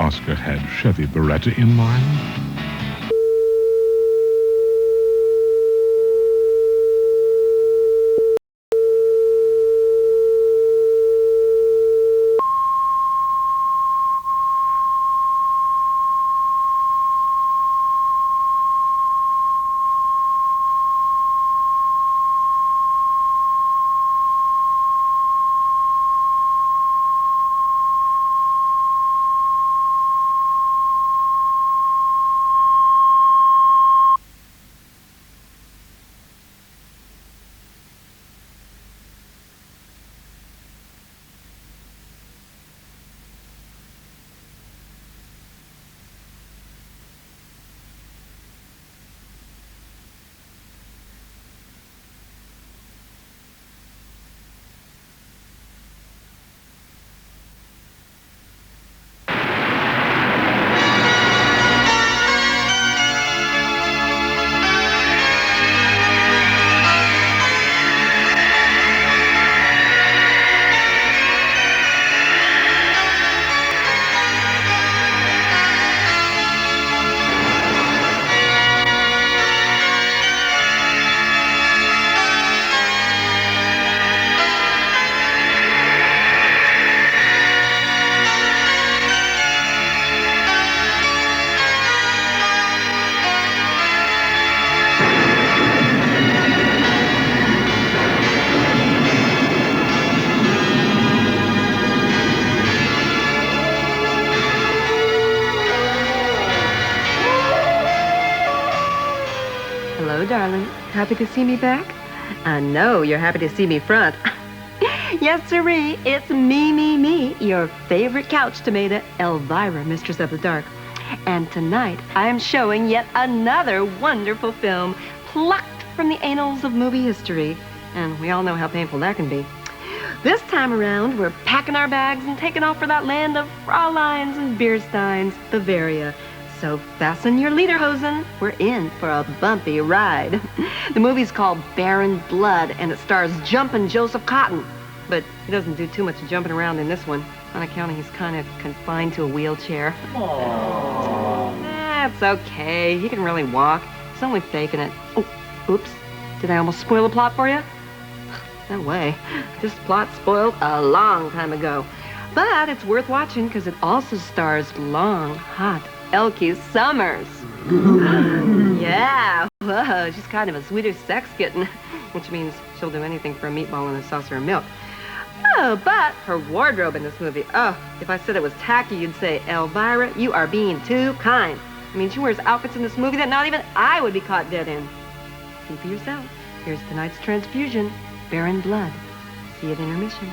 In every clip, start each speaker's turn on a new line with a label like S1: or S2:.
S1: Oscar had Chevy Beretta in mind?
S2: Hello, darling. Happy to see me back? I know you're happy to see me front. Yes, sirree, it's me, your favorite couch tomato, Elvira, Mistress of the Dark. And tonight, I am showing yet another wonderful film plucked from the annals of movie history. And we all know how painful that can be. This time around, we're packing our bags and taking off for that land of Frauleins and Biersteins, Bavaria. So fasten your lederhosen. We're in for a bumpy ride. The movie's called Barren Blood, and it stars Jumpin' Joseph Cotton. But he doesn't do too much jumping around in this one, on account of he's kind of confined to a wheelchair. Aww. That's okay. He can really walk. He's only faking it. Oh, oops. Did I almost spoil the plot for you? No way. This plot spoiled a long time ago. But it's worth watching because it also stars long, hot Elkie Summers. Yeah, whoa, she's kind of a Swedish sex kitten, which means she'll do anything for a meatball and a saucer of milk. Oh, but her wardrobe in this movie, oh, if I said it was tacky, you'd say, Elvira, you are being too kind. I mean, she wears outfits in this movie that not even I would be caught dead in. See for yourself. Here's tonight's transfusion, Barren Blood. See you at intermission.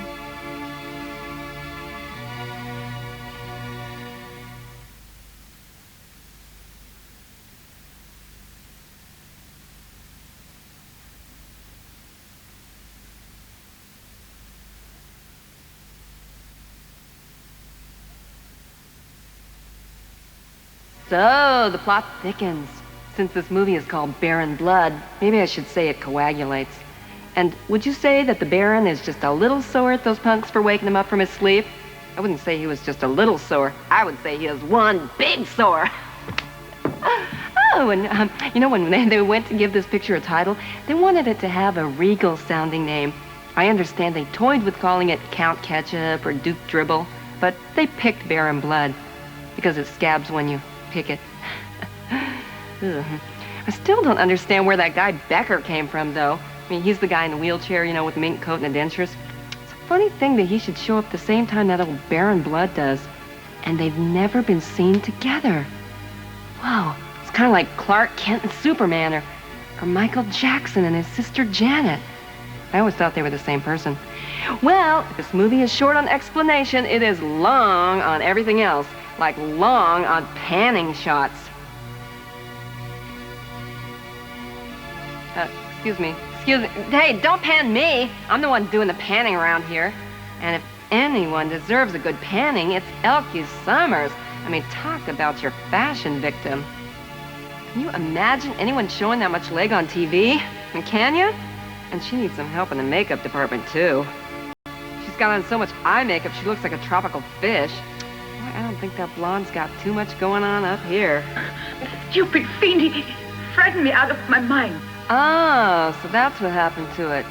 S2: So, the plot thickens. Since this movie is called Barren Blood, maybe I should say it coagulates. And would you say that the Baron is just a little sore at those punks for waking him up from his sleep? I wouldn't say he was just a little sore. I would say he is one big sore. Oh, and you know, when they went to give this picture a title, they wanted it to have a regal-sounding name. I understand they toyed with calling it Count Ketchup or Duke Dribble, but they picked Barren Blood because it scabs when you pick it. I still don't understand where that guy Becker came from, though. I mean, he's the guy in the wheelchair, you know, with the mink coat and a dentures. It's a funny thing that he should show up the same time that old Barren Blood does. And they've never been seen together. Whoa, it's kind of like Clark Kent and Superman, or Michael Jackson and his sister Janet. I always thought they were the same person. Well, if this movie is short on explanation, it is long on everything else. Like long on panning shots. Excuse me. Hey, don't pan me. I'm the one doing the panning around here. And if anyone deserves a good panning, it's Elkie Summers. I mean, talk about your fashion victim. Can you imagine anyone showing that much leg on TV? I mean, can you? And she needs some help in the makeup department, too. She's got on so much eye makeup, she looks like a tropical fish. I don't think that blonde's got too much going on up here.
S3: Stupid fiend, he frightened me out of my mind.
S2: Oh, so that's what happened to it.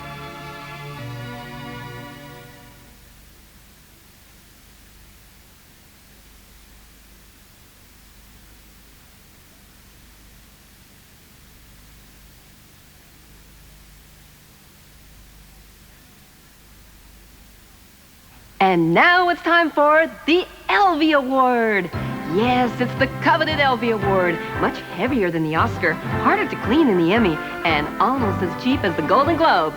S2: And now it's time for the ELVIRA Award. Yes, it's the coveted ELVIRA Award. Much heavier than the Oscar, harder to clean than the Emmy, and almost as cheap as the Golden Globe.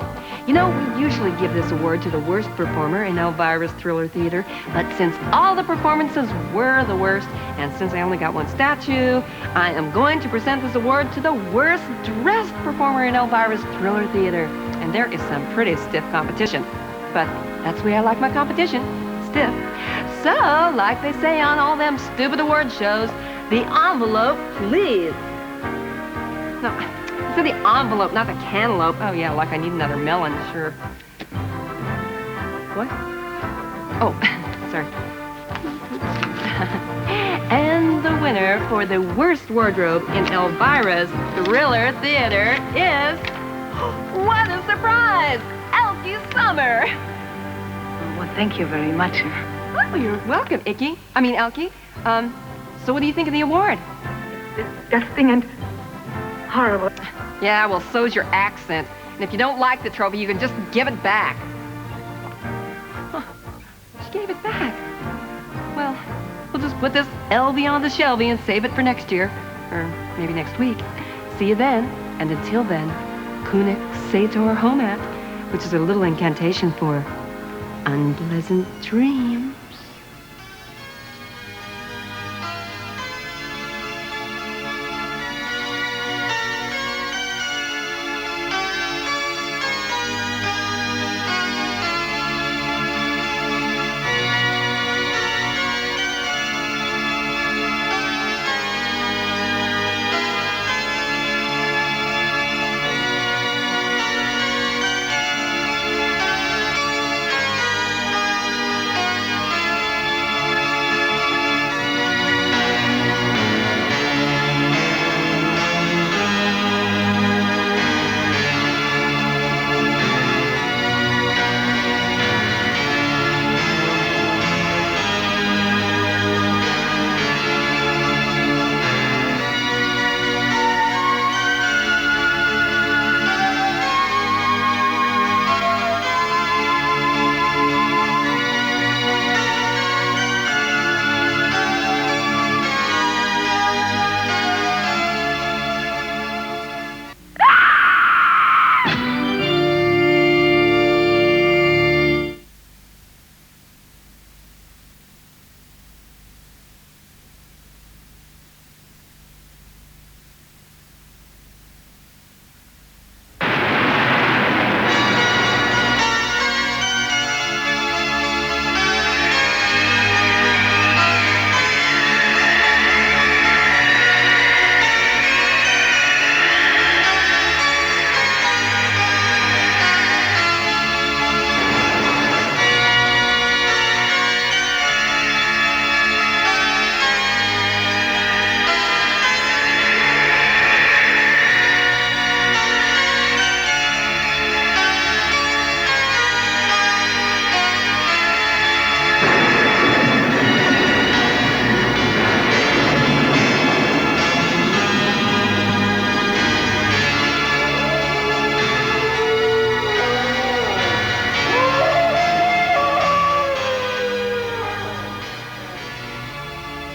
S2: You know, we usually give this award to the worst performer in ELVIRA's thriller theater, but since all the performances were the worst, and since I only got one statue, I am going to present this award to the worst dressed performer in ELVIRA's thriller theater. And there is some pretty stiff competition. But that's the way I like my competition, stiff. So, like they say on all them stupid award shows, the envelope, please. No, I said the envelope, not the cantaloupe. Oh yeah, like I need another melon, sure. What? Oh, sorry. And the winner for the worst wardrobe in ELVIRA's thriller theater is, what a surprise! Summer.
S3: Well, thank you very much.
S2: Oh, you're welcome, Elkie. So what do you think of the award?
S3: Disgusting and horrible.
S2: Yeah, well, so's your accent. And if you don't like the trophy, you can just give it back. Huh. She gave it back. Well, we'll just put this LV on the shelvie and save it for next year. Or maybe next week. See you then. And until then, Kunik Sator Homat, which is a little incantation for unpleasant dreams.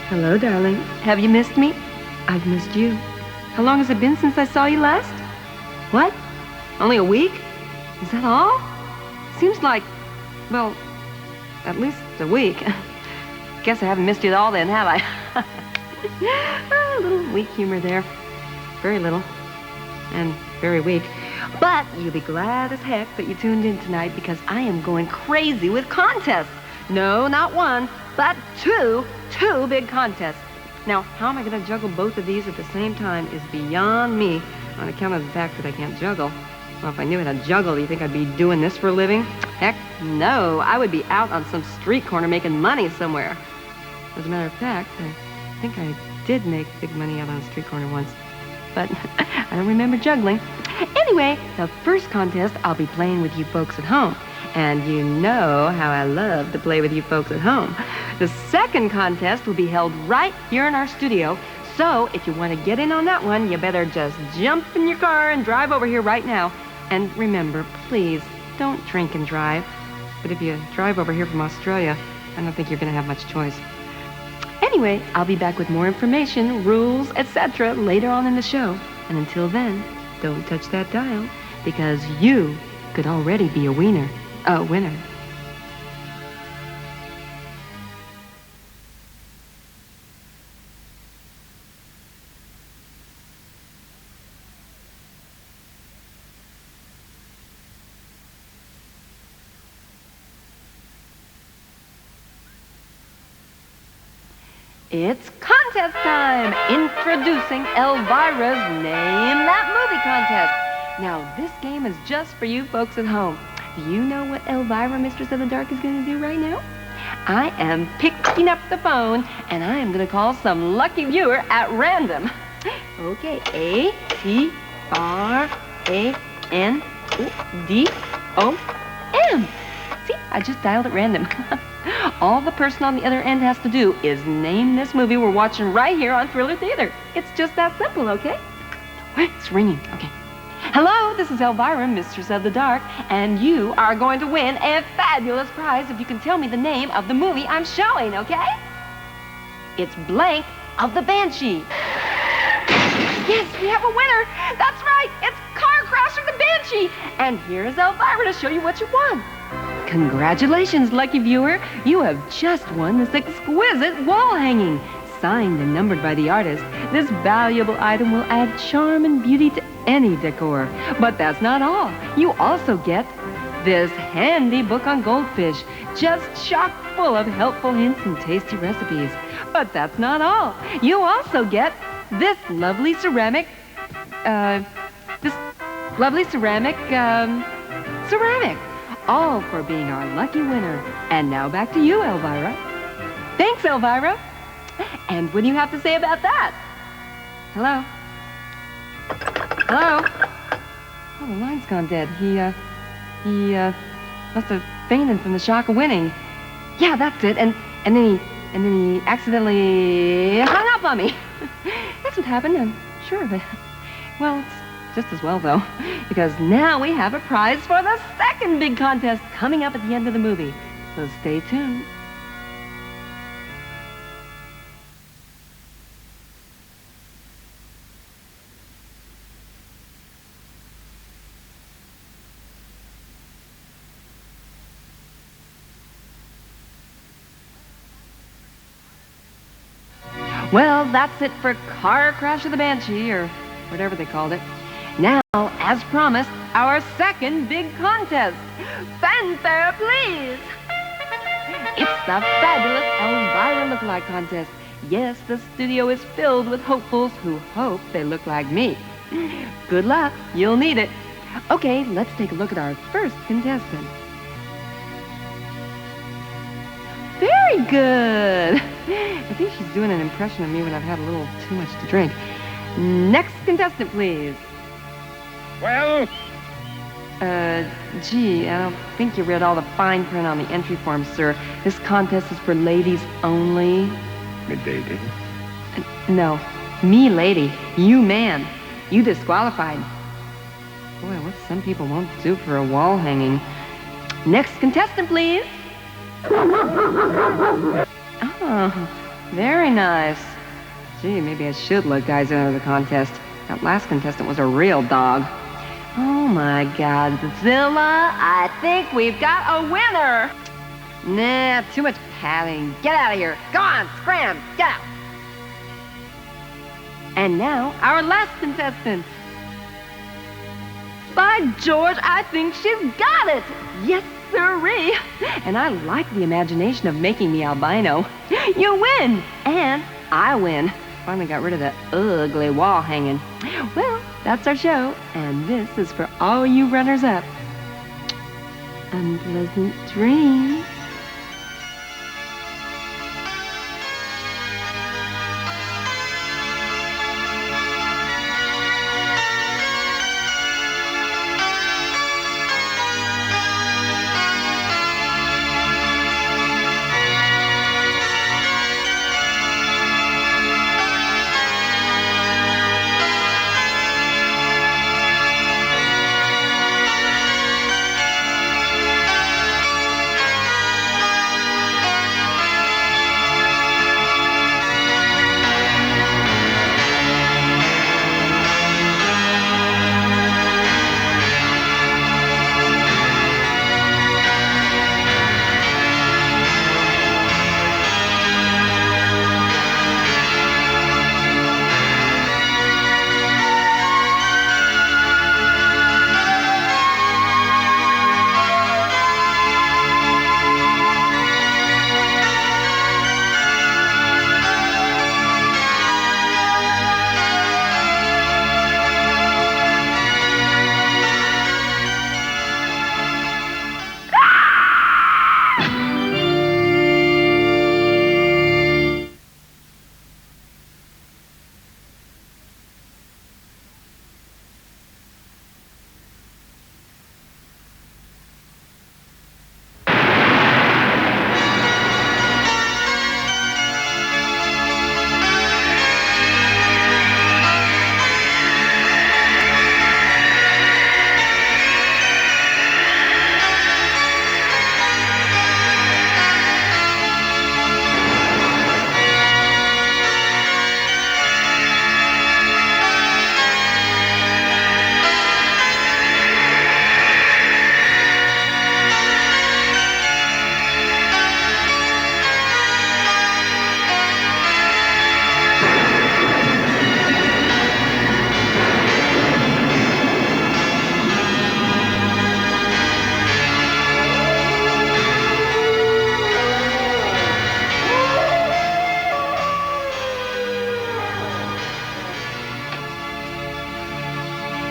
S2: Hello, darling. Have you missed me? I've missed you. How long has it been since I saw you last? What? Only a week? Is that all? Seems like, well, at least a week. Guess I haven't missed you at all then, have I? A little weak humor there. Very little. And very weak. But you'll be glad as heck that you tuned in tonight because I am going crazy with contests. No, not one, but two big contests. Now, how am I going to juggle both of these at the same time is beyond me on account of the fact that I can't juggle. Well, if I knew how to juggle, do you think I'd be doing this for a living? Heck, no. I would be out on some street corner making money somewhere. As a matter of fact, I think I did make big money out on a street corner once. But I don't remember juggling. Anyway, the first contest I'll be playing with you folks at home. And you know how I love to play with you folks at home. The second contest will be held right here in our studio. So if you want to get in on that one, you better just jump in your car and drive over here right now. And remember, please, don't drink and drive. But if you drive over here from Australia, I don't think you're going to have much choice. Anyway, I'll be back with more information, rules, etc. later on in the show. And until then, don't touch that dial, because you could already be a winner. It's contest time! Introducing Elvira's Name That Movie contest. Now, this game is just for you folks at home. Do you know what Elvira, Mistress of the Dark, is going to do right now? I am picking up the phone, and I am going to call some lucky viewer at random. Okay, A-T-R-A-N-D-O-M. See, I just dialed at random. All the person on the other end has to do is name this movie we're watching right here on Thriller Theater. It's just that simple, okay? It's ringing, okay. Hello, this is Elvira, Mistress of the Dark, and you are going to win a fabulous prize if you can tell me the name of the movie I'm showing, okay? It's Blank of the Banshee. Yes, we have a winner. That's right, it's Car Crash of the Banshee. And here's Elvira to show you what you won. Congratulations, lucky viewer. You have just won this exquisite wall hanging. Signed and numbered by the artist, this valuable item will add charm and beauty to any decor. But that's not all. You also get this handy book on goldfish, just chock full of helpful hints and tasty recipes. But that's not all. You also get this lovely ceramic, ceramic. All for being our lucky winner. And now back to you, Elvira. Thanks, Elvira. And what do you have to say about that? Hello? Hello? Oh, the line's gone dead. He must have fainted from the shock of winning. Yeah, that's it. And then he accidentally hung up on me. That's what happened, I'm sure of it. Well, it's just as well, though, because now we have a prize for the second big contest coming up at the end of the movie. So stay tuned. Well, that's it for Car Crash of the Banshee, or whatever they called it. Now, as promised, our second big contest. Fanfare, please! It's the fabulous Elvira Lookalike Contest. Yes, the studio is filled with hopefuls who hope they look like me. Good luck, you'll need it. Okay, let's take a look at our first contestant. Very good! I think she's doing an impression of me when I've had a little too much to drink. Next contestant, please.
S4: Well?
S2: Gee, I don't think you read all the fine print on the entry form, sir. This contest is for ladies only.
S4: Me lady?
S2: No, me lady. You man. You disqualified. Boy, what some people won't do for a wall hanging. Next contestant, please. Oh, very nice. Gee, maybe I should let guys enter the contest. That last contestant was a real dog. Oh my God, Zilla, I think we've got a winner. Nah, too much patting. Get out of here. Go on, scram, get out. And now, our last contestant. By George, I think she's got it. Yes, sirree. And I like the imagination of making me albino. You win, and I win. Finally got rid of that ugly wall hanging. Well, that's our show, and this is for all you runners-up. Unpleasant dreams.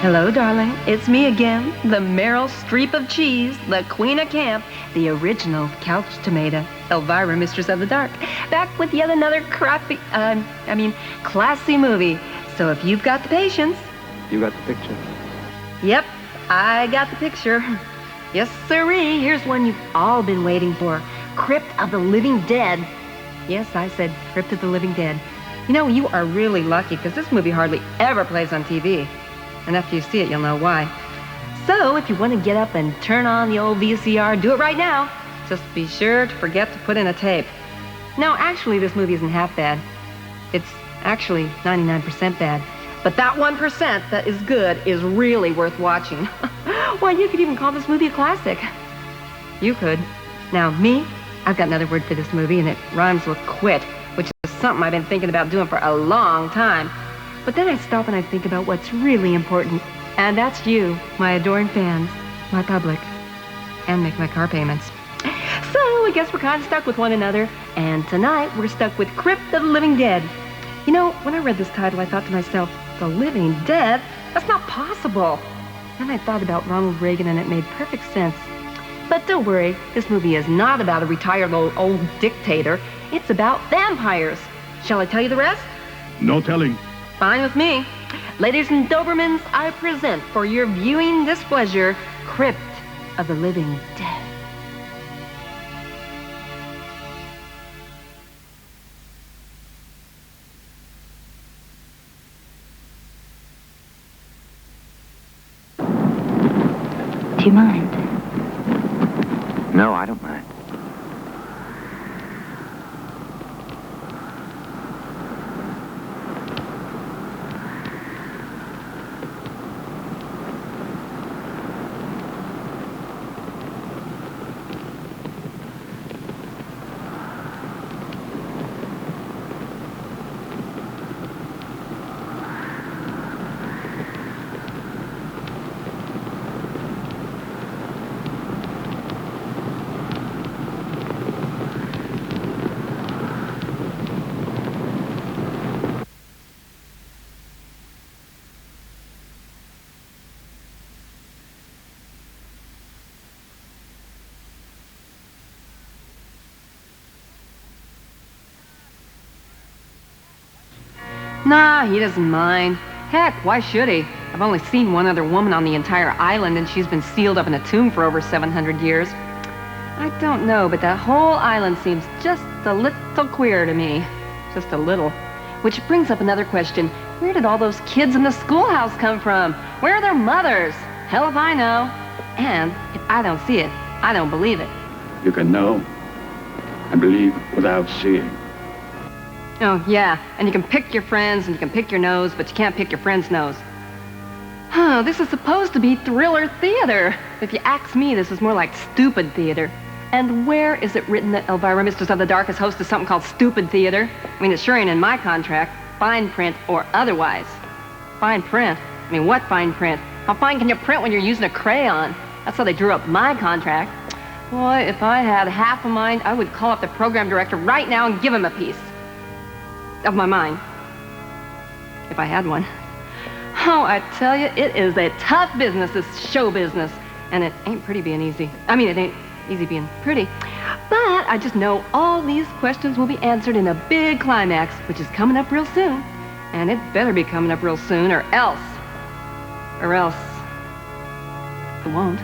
S2: Hello, darling. It's me again, the Meryl Streep of cheese, the queen of camp, the original couch tomato, Elvira, Mistress of the Dark, back with yet another classy movie. So if you've got the patience...
S5: You got the picture?
S2: Yep, I got the picture. Yes, sirree. Here's one you've all been waiting for. Crypt of the Living Dead. Yes, I said Crypt of the Living Dead. You know, you are really lucky because this movie hardly ever plays on TV. And after you see it, you'll know why. So, if you want to get up and turn on the old VCR, do it right now. Just be sure to forget to put in a tape. No, actually, this movie isn't half bad. It's actually 99% bad. But that 1% that is good is really worth watching. Why, you could even call this movie a classic. You could. Now, me, I've got another word for this movie, and it rhymes with quit, which is something I've been thinking about doing for a long time. But then I stop and I think about what's really important. And that's you, my adoring fans, my public, and make my car payments. So I guess we're kind of stuck with one another. And tonight we're stuck with Crypt of the Living Dead. You know, when I read this title, I thought to myself, The Living Dead? That's not possible. Then I thought about Ronald Reagan and it made perfect sense. But don't worry, this movie is not about a retired old dictator. It's about vampires. Shall I tell you the rest?
S1: No telling.
S2: Fine with me. Ladies and Dobermans, I present for your viewing displeasure, Crypt of the Living Dead.
S6: Do you mind?
S5: No, I don't mind.
S2: Nah, he doesn't mind. Heck, why should he? I've only seen one other woman on the entire island, and she's been sealed up in a tomb for over 700 years. I don't know, but that whole island seems just a little queer to me. Just a little. Which brings up another question. Where did all those kids in the schoolhouse come from? Where are their mothers? Hell if I know. And if I don't see it, I don't believe it.
S4: You can know and believe without seeing.
S2: Oh, yeah, and you can pick your friends and you can pick your nose, but you can't pick your friend's nose. Huh, this is supposed to be thriller theater. If you ask me, this is more like stupid theater. And where is it written that Elvira, Mistress of the Dark, is host of something called stupid theater? I mean, it sure ain't in my contract, fine print or otherwise. Fine print? I mean, what fine print? How fine can you print when you're using a crayon? That's how they drew up my contract. Boy, if I had half a mind, I would call up the program director right now and give him a piece of my mind, if I had one. Oh, I tell you, it is a tough business, this show business, and it ain't pretty being easy. I mean, it ain't easy being pretty, but I just know all these questions will be answered in a big climax, which is coming up real soon, and it better be coming up real soon, or else it won't.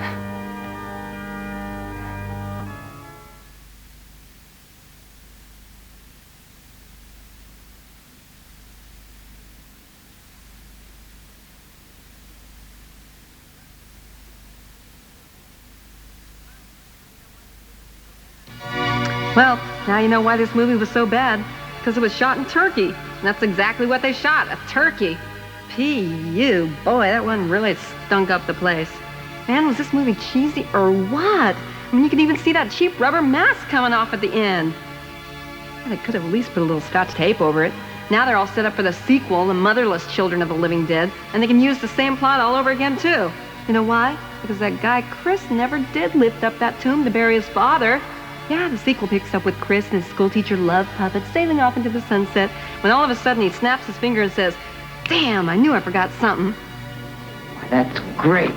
S2: Well, now you know why this movie was so bad. Because it was shot in Turkey. And that's exactly what they shot, a turkey. P.U. Boy, that one really stunk up the place. Man, was this movie cheesy or what? I mean, you could even see that cheap rubber mask coming off at the end. Well, they could have at least put a little Scotch tape over it. Now they're all set up for the sequel, The Motherless Children of the Living Dead, and they can use the same plot all over again, too. You know why? Because that guy Chris never did lift up that tomb to bury his father. Yeah, the sequel picks up with Chris and his schoolteacher love puppet sailing off into the sunset when all of a sudden he snaps his finger and says, "Damn, I knew I forgot something."
S3: That's great.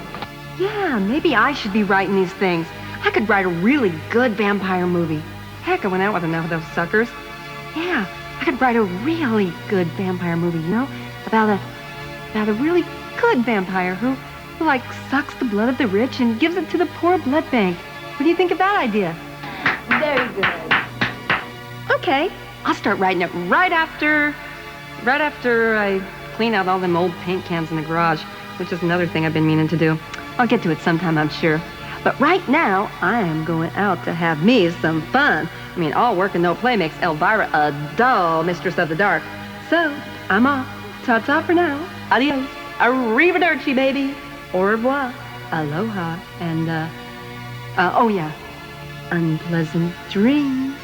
S2: Yeah, maybe I should be writing these things. I could write a really good vampire movie. Heck, I went out with enough of those suckers. Yeah, I could write a really good vampire movie, you know? About a really good vampire who like sucks the blood of the rich and gives it to the poor blood bank. What do you think of that idea?
S3: Very good.
S2: Okay, I'll start writing it right after I clean out all them old paint cans in the garage, which is another thing I've been meaning to do. I'll get to it sometime, I'm sure. But right now, I am going out to have me some fun. I mean, all work and no play makes Elvira a dull mistress of the dark. So, I'm off. Ta-ta for now. Adios. Arrivederci, baby. Au revoir. Aloha. And, oh yeah, unpleasant dreams.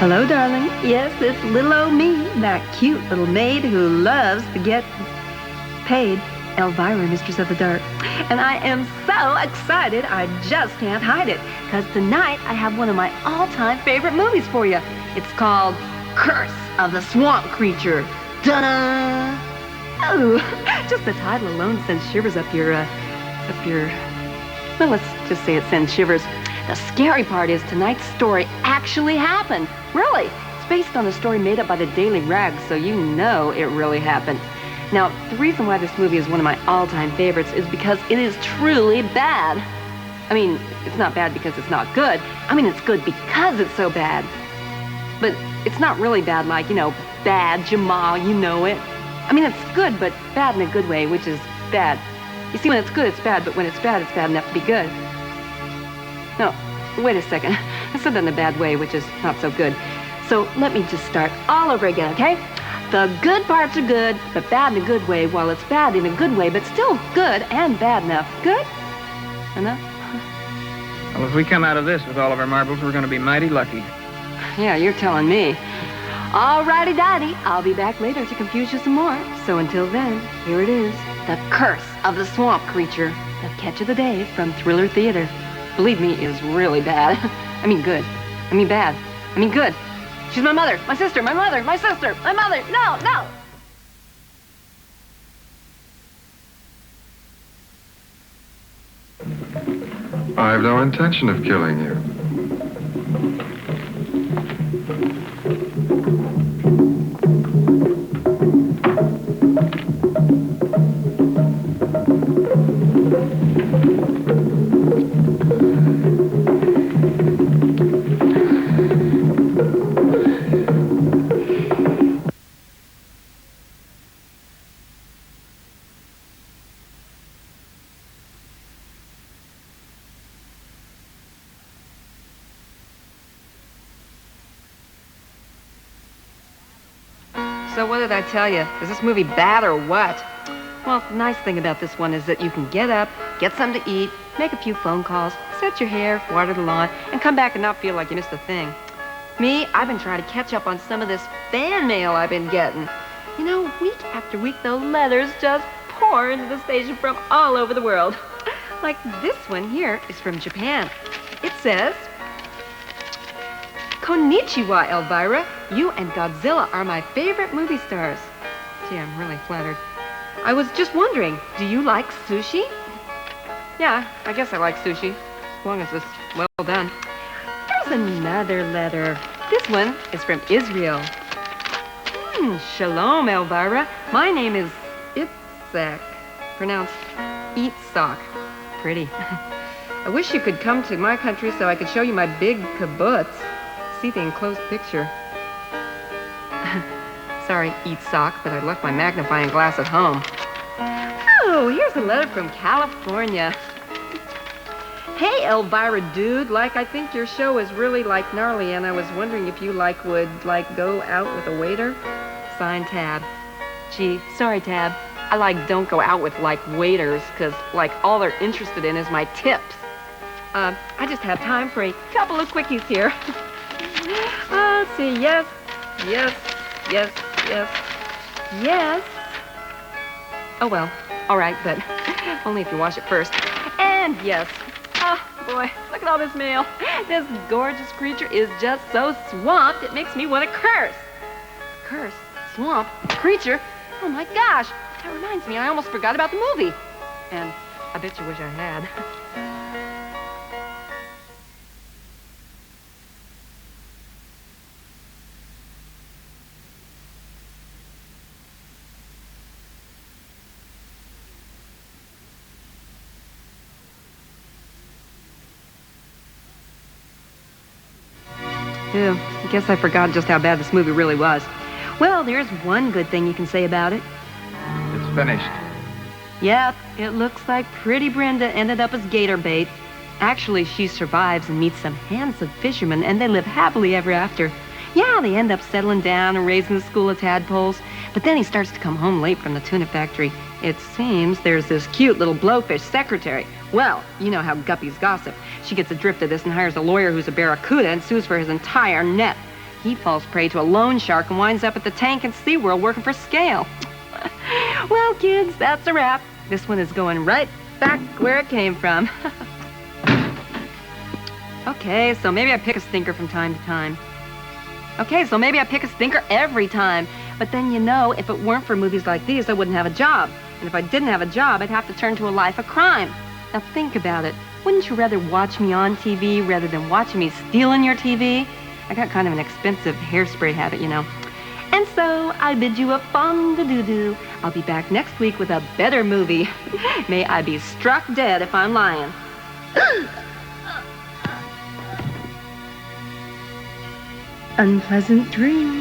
S2: Hello, darling. Yes, it's little old me, that cute little maid who loves to get paid, Elvira, Mistress of the Dark. And I am so excited, I just can't hide it, because tonight I have one of my all-time favorite movies for you. It's called Curse of the Swamp Creature. Ta-da! Oh, just the title alone sends shivers up your, well, let's just say it sends shivers. The scary part is tonight's story actually happened. Really. It's based on a story made up by the Daily Rag, so you know it really happened. Now, the reason why this movie is one of my all-time favorites is because it is truly bad. I mean, it's not bad because it's not good. I mean, it's good because it's so bad. But it's not really bad like, you know, bad, Jamal, you know it. I mean, it's good, but bad in a good way, which is bad. You see, when it's good, it's bad, but when it's bad enough to be good. No, wait a second. I said that in a bad way, which is not so good. So let me just start all over again, okay? The good parts are good, but bad in a good way, while it's bad in a good way, but still good and bad enough. Good? Enough?
S7: Well, if we come out of this with all of our marbles, we're going to be mighty lucky.
S2: Yeah, you're telling me. All righty-dighty. I'll be back later to confuse you some more. So until then, here it is. The Curse of the Swamp Creature. The catch of the day from Thriller Theater. Believe me, it is really bad. I mean good. I mean bad. I mean good. She's my mother, my sister, my mother, my sister, my mother. No, no!
S8: I have no intention of killing you.
S2: So what did I tell you? Is this movie bad or what? Well, the nice thing about this one is that you can get up, get something to eat, make a few phone calls, set your hair, water the lawn, and come back and not feel like you missed a thing. Me, I've been trying to catch up on some of this fan mail I've been getting. You know, week after week, the letters just pour into the station from all over the world. Like this one here is from Japan. It says, "Konnichiwa, Elvira. You and Godzilla are my favorite movie stars." Gee, I'm really flattered. I was just wondering, do you like sushi? Yeah, I guess I like sushi, as long as it's well done. There's another letter. This one is from Israel. Shalom, Elvira. My name is Itzhak, pronounced Eatsock. Pretty. I wish you could come to my country so I could show you my big kibbutz. See the enclosed picture. Sorry, Eatsock, but I left my magnifying glass at home. Oh, here's a letter from California. Hey, Elvira, dude. I think your show is really, gnarly, and I was wondering if you, would, go out with a waiter? Signed, Tab. Gee, sorry, Tab. I, don't go out with, waiters, because, all they're interested in is my tips. I just have time for a couple of quickies here. Let's see. Yes. Oh, well. All right, but only if you wash it first. And yes. Oh, boy. Look at all this mail. This gorgeous creature is just so swamped, it makes me want to curse. Curse? Swamp? Creature? Oh, my gosh. That reminds me, I almost forgot about the movie. And I bet you wish I had. Yeah, I guess I forgot just how bad this movie really was. Well, there's one good thing you can say about it.
S7: It's finished.
S2: Yep, it looks like pretty Brenda ended up as gator bait. Actually, she survives and meets some handsome fishermen, and they live happily ever after. Yeah, they end up settling down and raising a school of tadpoles. But then he starts to come home late from the tuna factory. It seems there's this cute little blowfish secretary. Well, you know how guppies gossip. She gets a drift of this and hires a lawyer who's a barracuda and sues for his entire net. He falls prey to a loan shark and winds up at the tank in SeaWorld working for Scale. Well, kids, that's a wrap. This one is going right back where it came from. Okay, so maybe I pick a stinker from time to time. Okay, so maybe I pick a stinker every time. But then, if it weren't for movies like these, I wouldn't have a job. And if I didn't have a job, I'd have to turn to a life of crime. Now think about it. Wouldn't you rather watch me on TV rather than watching me stealing your TV? I got kind of an expensive hairspray habit, And so, I bid you a fond-a-doo-doo. I'll be back next week with a better movie. May I be struck dead if I'm lying. Unpleasant dreams.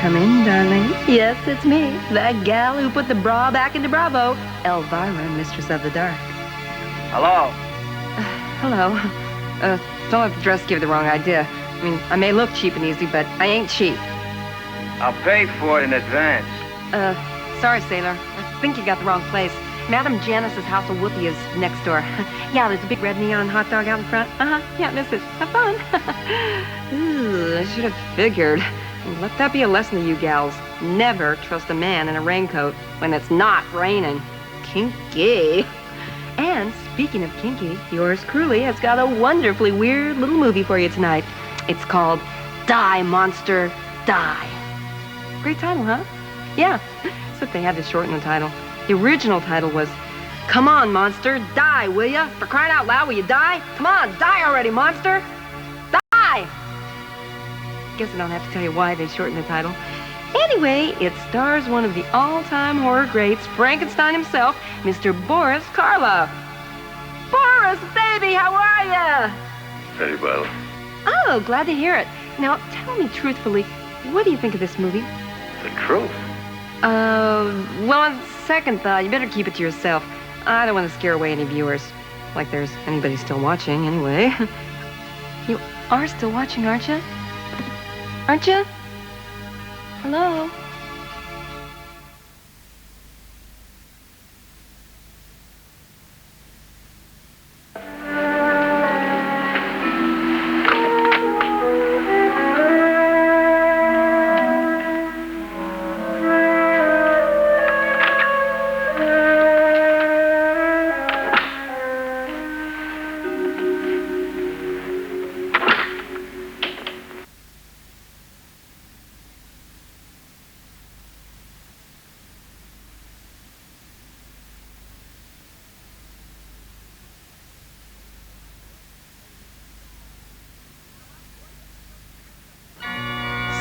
S2: Come in, darling. Yes, it's me, that gal who put the bra back into Bravo, Elvira, Mistress of the Dark.
S7: Hello.
S2: Hello. Don't let the dress give you the wrong idea. I mean, I may look cheap and easy, but I ain't cheap.
S7: I'll pay for it in advance.
S2: Sorry, sailor. I think you got the wrong place. Madam Janice's house of whoopee is next door. Yeah, there's a big red neon hot dog out in front. Yeah, miss it. Have fun. Ooh, I should have figured. Let that be a lesson to you gals. Never trust a man in a raincoat when it's not raining. Kinky. And speaking of kinky, yours truly has got a wonderfully weird little movie for you tonight. It's called Die, Monster, Die. Great title, huh? Yeah, except they had to shorten the title. The original title was, Come on, monster, die, will ya? For crying out loud, will you die? Come on, die already, monster! Die! Guess I don't have to tell you why they shortened the title. Anyway, it stars one of the all-time horror greats, Frankenstein himself, Mr. Boris Karloff. Boris, baby, how are ya?
S9: Very well.
S2: Oh, glad to hear it. Now, tell me truthfully, what do you think of this movie?
S9: The truth?
S2: Well, on second thought, you better keep it to yourself. I don't want to scare away any viewers. Like there's anybody still watching, anyway. You are still watching, aren't you? Aren't you? Hello?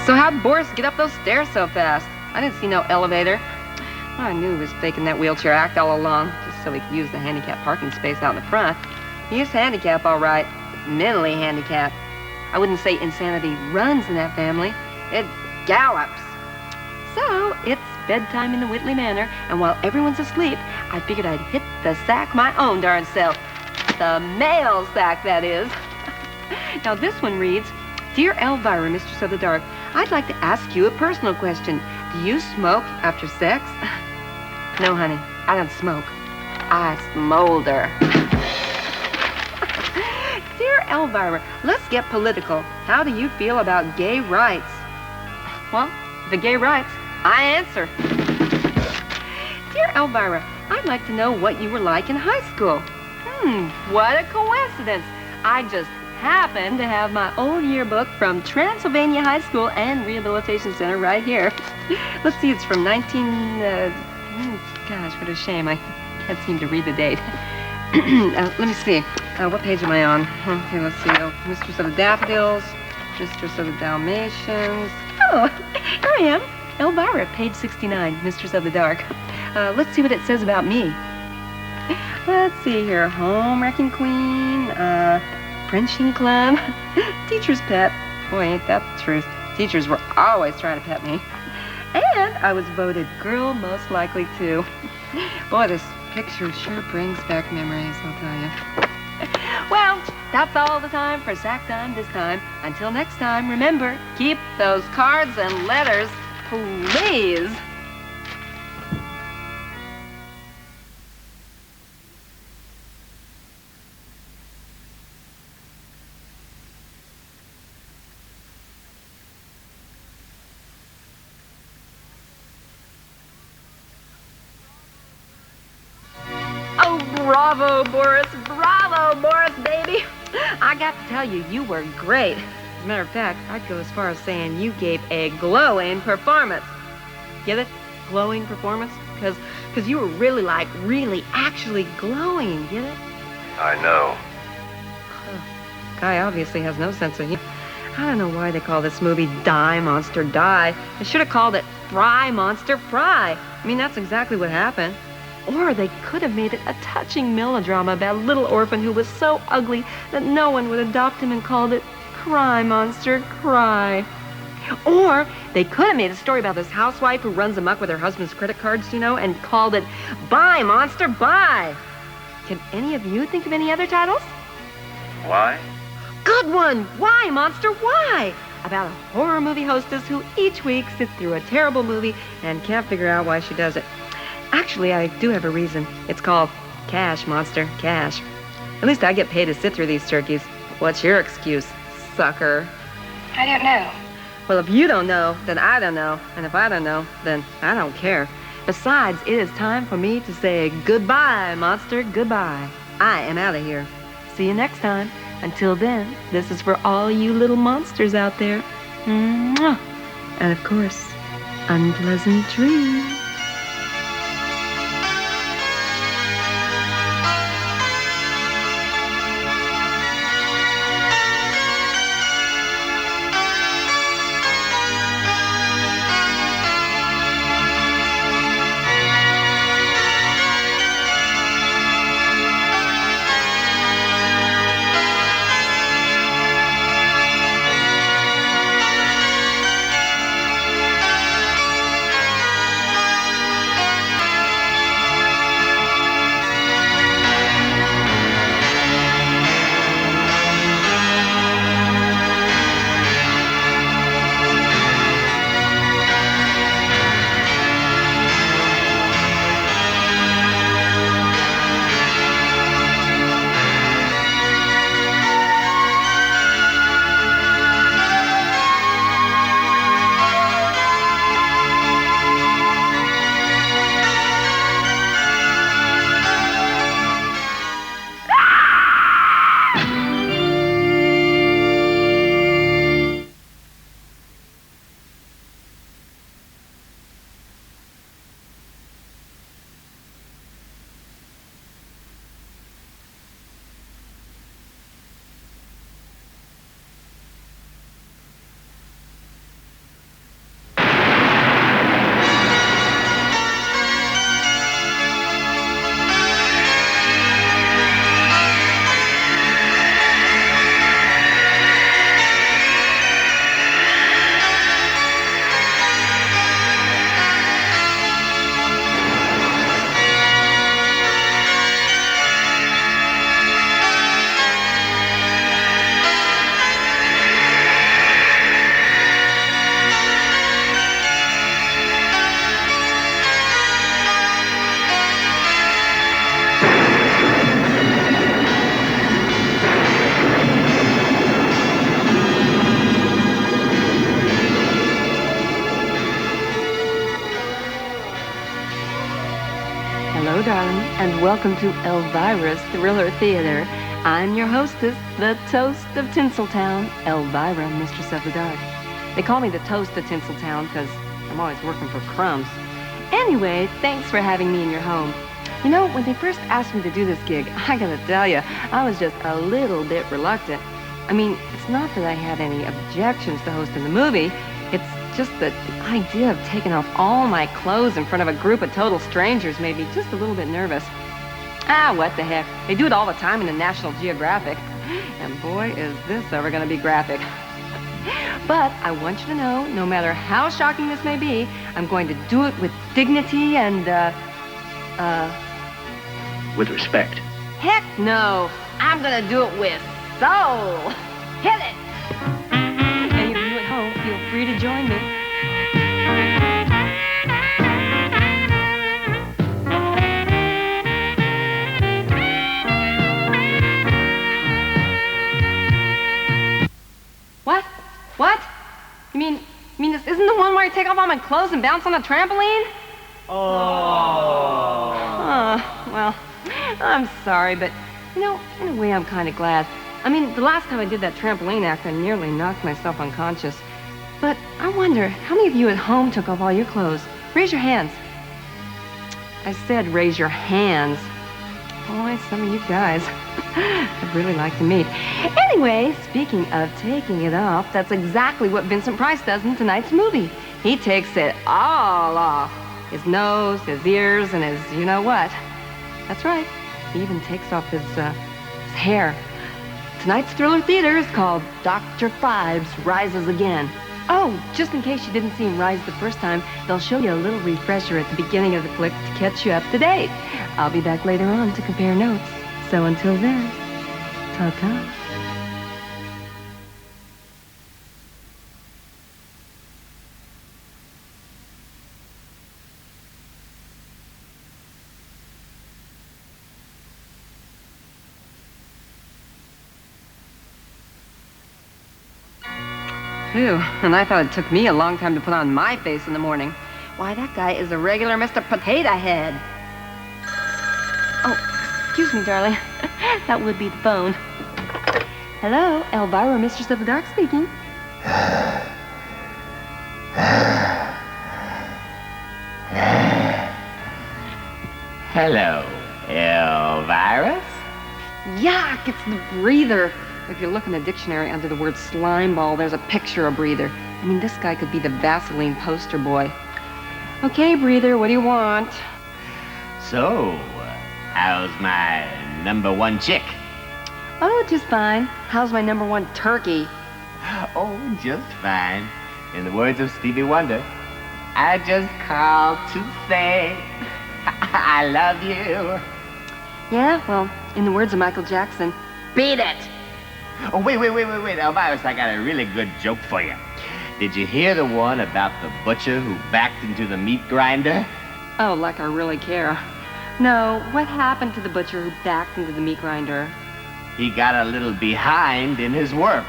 S2: So how'd Boris get up those stairs so fast? I didn't see no elevator. I knew he was faking that wheelchair act all along, just so he could use the handicapped parking space out in the front. He is handicapped, all right, but mentally handicapped. I wouldn't say insanity runs in that family. It gallops. So it's bedtime in the Whitley Manor, and while everyone's asleep, I figured I'd hit the sack my own darn self. The mail sack, that is. Now this one reads, Dear Elvira, Mistress of the Dark, I'd like to ask you a personal question. Do you smoke after sex? No, honey, I don't smoke. I smolder. Dear Elvira, let's get political. How do you feel about gay rights? Well, the gay rights, I answer. Dear Elvira, I'd like to know what you were like in high school. What a coincidence. I just happen to have my old yearbook from Transylvania High School and Rehabilitation Center right here. Let's see, it's from gosh, what a shame. I can't seem to read the date. Let me see. What page am I on? Okay, let's see. Mistress of the Daffodils, Mistress of the Dalmatians. Oh, here I am. Elvira, page 69, Mistress of the Dark. Let's see what it says about me. Let's see here. Home Wrecking Queen, Frenching Club, Teacher's Pet. Boy, ain't that the truth. Teachers were always trying to pet me. And I was voted Girl Most Likely to. Boy, this picture sure brings back memories, I'll tell you. Well, that's all the time for Sack Time this time. Until next time, remember, keep those cards and letters, please. Bravo, Boris, baby. I got to tell you, you were great. As a matter of fact, I'd go as far as saying you gave a glowing performance. Get it? Glowing performance? Because you were really, actually glowing, get it?
S9: I know.
S2: Guy obviously has no sense of humor. I don't know why they call this movie Die, Monster, Die. They should have called it Fry, Monster, Fry. I mean, that's exactly what happened. Or they could have made it a touching melodrama about a little orphan who was so ugly that no one would adopt him and called it Cry, Monster, Cry. Or they could have made a story about this housewife who runs amok with her husband's credit cards, you know, and called it Bye, Monster, Bye. Can any of you think of any other titles?
S9: Why?
S2: Good one! Why, Monster, why? About a horror movie hostess who each week sits through a terrible movie and can't figure out why she does it. Actually, I do have a reason. It's called Cash, Monster, Cash. At least I get paid to sit through these turkeys. What's your excuse, sucker?
S3: I don't know.
S2: Well, if you don't know, then I don't know. And if I don't know, then I don't care. Besides, it is time for me to say goodbye, Monster, goodbye. I am out of here. See you next time. Until then, this is for all you little monsters out there. Mwah. And of course, unpleasant dreams. Hello, darling, and welcome to Elvira's Thriller Theater. I'm your hostess, the toast of Tinseltown, Elvira, Mistress of the Dark. They call me the toast of Tinseltown because I'm always working for crumbs. Anyway, thanks for having me in your home. You know, when they first asked me to do this gig, I gotta tell you, I was just a little bit reluctant. I mean, it's not that I had any objections to hosting the movie. It's just that the idea of taking off all my clothes in front of a group of total strangers made me just a little bit nervous. Ah, what the heck. They do it all the time in the National Geographic. And boy, is this ever gonna be graphic. But I want you to know, no matter how shocking this may be, I'm going to do it with dignity and,
S4: With respect.
S2: heck no. I'm gonna do it with soul. Hit it! Any of you at home, feel free to join me. What? What? You mean this isn't the one where I take off all my clothes and bounce on a trampoline? Oh, well, I'm sorry, but, you know, in a way I'm kind of glad. I mean, the last time I did that trampoline act, I nearly knocked myself unconscious. But I wonder, how many of you at home took off all your clothes? Raise your hands. I said raise your hands. Boy, some of you guys I'd really like to meet. Anyway, speaking of taking it off, that's exactly what Vincent Price does in tonight's movie. He takes it all off. His nose, his ears, and his you-know-what. That's right. He even takes off his hair. Tonight's Thriller Theater is called Dr. Phibes Rises Again. Oh, just in case you didn't see him rise the first time, they'll show you a little refresher at the beginning of the flick to catch you up to date. I'll be back later on to compare notes. So until then, ta-ta. Phew, and I thought it took me a long time to put on my face in the morning. Why, that guy is a regular Mr. Potato Head. Oh, excuse me, darling. That would be the phone. Hello, Elvira, Mistress of the Dark speaking.
S10: Hello, Elvira?
S2: Yuck, it's the breather. If you look in the dictionary under the word slime ball, there's a picture of breather. I mean, this guy could be the Vaseline poster boy. Okay, breather, what do you want?
S10: So, how's my #1 chick?
S2: Oh, just fine. How's my #1 turkey?
S10: Oh, just fine. In the words of Stevie Wonder, I just called to say I love you.
S2: Yeah, well, in the words of Michael Jackson, beat it!
S10: Oh, wait, Elvira, I got a really good joke for you. Did you hear the one about the butcher who backed into the meat grinder?
S2: Oh, like I really care. No, what happened to the butcher who backed into the meat grinder?
S10: He got a little behind in his work.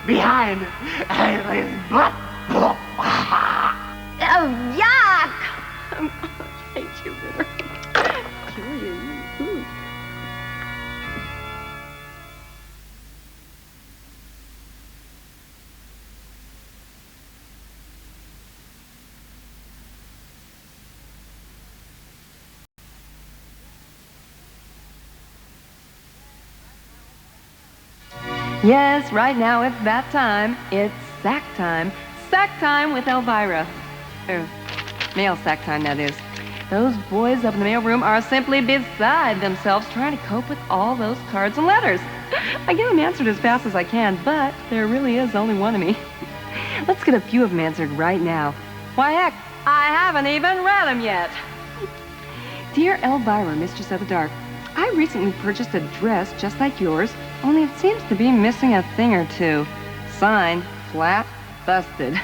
S10: Behind his butt.
S2: Oh, yuck! I hate you, Ritter. Kill you. Ooh. Yes, right now it's that time. It's sack time. Sack time with Elvira. Mail sack time, that is. Those boys up in the mailroom are simply beside themselves trying to cope with all those cards and letters. I get them answered as fast as I can, but there really is only one of me. Let's get a few of them answered right now. Why, heck, I haven't even read them yet. Dear Elvira, Mistress of the Dark, I recently purchased a dress just like yours, only it seems to be missing a thing or two. Signed, Flat, Busted.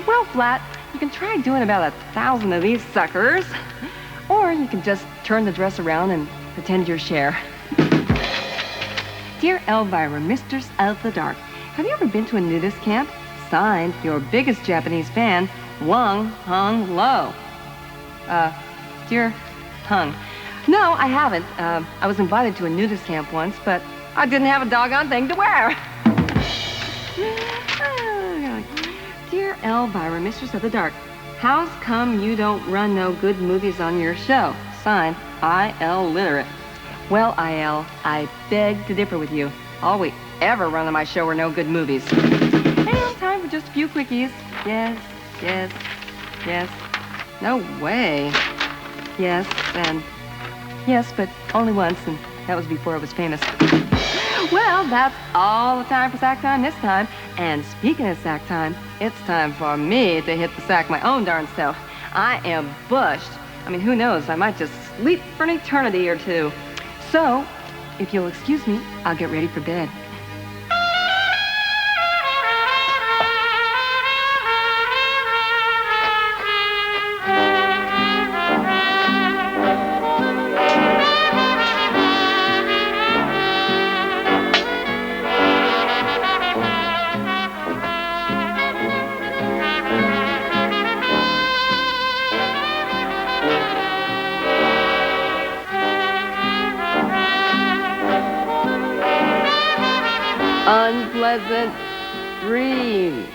S2: Well, Flat, you can try doing about 1,000 of these suckers. Or you can just turn the dress around and pretend you're Cher. Dear Elvira, Mistress of the Dark, have you ever been to a nudist camp? Signed, your biggest Japanese fan, Wang Hung Lo. Dear Hung. No, I haven't. I was invited to a nudist camp once, but I didn't have a doggone thing to wear. Dear Elvira, Mistress of the Dark, how's come you don't run no good movies on your show? Signed, I.L. Literate. Well, I.L., I beg to differ with you. All we ever run on my show are no good movies. And time for just a few quickies. Yes, yes, yes. No way. Yes, and yes, but only once, and that was before I was famous. Well, that's all the time for sack time this time. And speaking of sack time, it's time for me to hit the sack my own darn self. I am bushed. I mean, who knows? I might just sleep for an eternity or two. So, if you'll excuse me, I'll get ready for bed. Unpleasant dreams.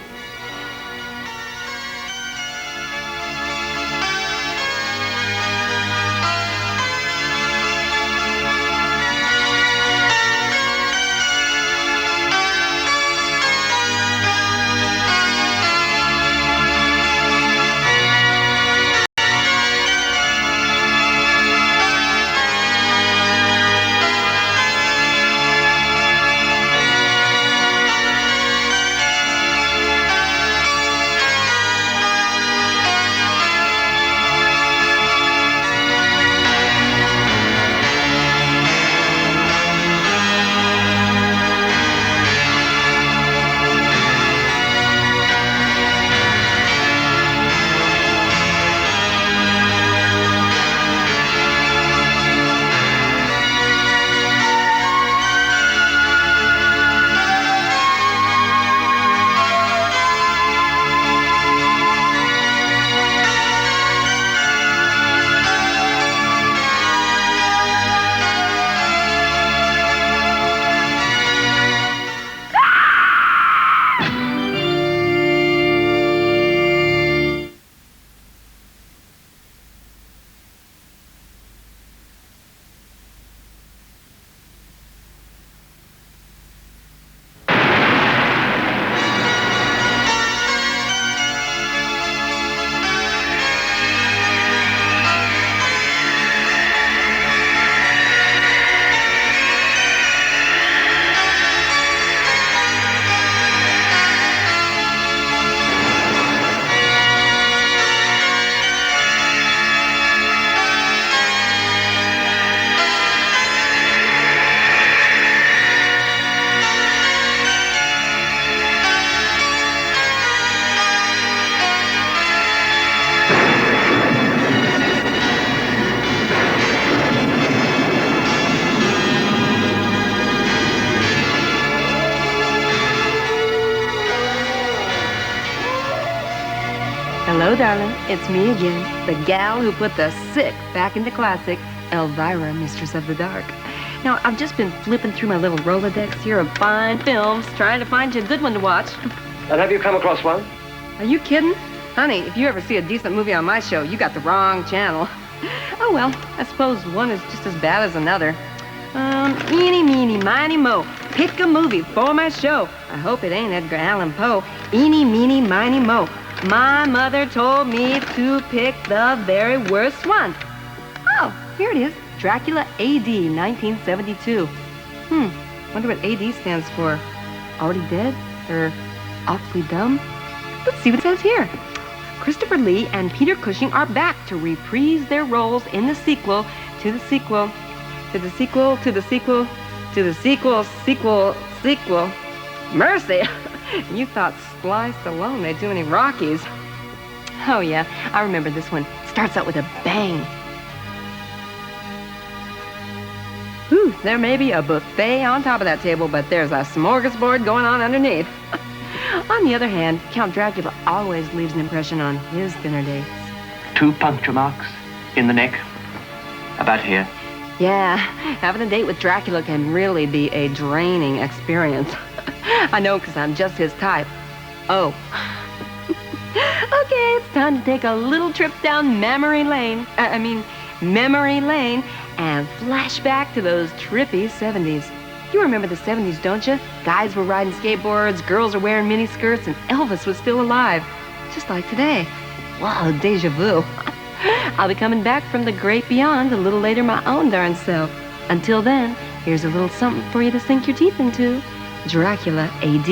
S2: Hello, darling. It's me again, the gal who put the sick back into classic, Elvira, Mistress of the Dark. Now, I've just been flipping through my little Rolodex here of fine films, trying to find you a good one to watch.
S11: And have you come across one?
S2: Are you kidding? Honey, if you ever see a decent movie on my show, you got the wrong channel. Oh, well, I suppose one is just as bad as another. Eeny, meeny, miny, mo. Pick a movie for my show. I hope it ain't Edgar Allan Poe. Eeny, meeny, miny, mo. My mother told me to pick the very worst one. Oh, here it is. Dracula AD 1972. Wonder what AD stands for. Already dead? Or awfully dumb? Let's see what it says here. Christopher Lee and Peter Cushing are back to reprise their roles in the sequel to the sequel to the sequel to the sequel to the sequel. Mercy! You thought Sly Stallone made too many Rockies. Oh yeah, I remember this one. Starts out with a bang. Whew, there may be a buffet on top of that table, but there's a smorgasbord going on underneath. On the other hand, Count Dracula always leaves an impression on his dinner dates.
S5: 2 puncture marks in the neck. About here.
S2: Yeah, having a date with Dracula can really be a draining experience. I know, because I'm just his type. Oh. Okay, it's time to take a little trip down memory lane. Memory lane, and flashback to those trippy 70s. You remember the 70s, don't you? Guys were riding skateboards, girls were wearing miniskirts, and Elvis was still alive. Just like today. Wow, deja vu. I'll be coming back from the great beyond a little later my own darn self. Until then, here's a little something for you to sink your teeth into. Dracula AD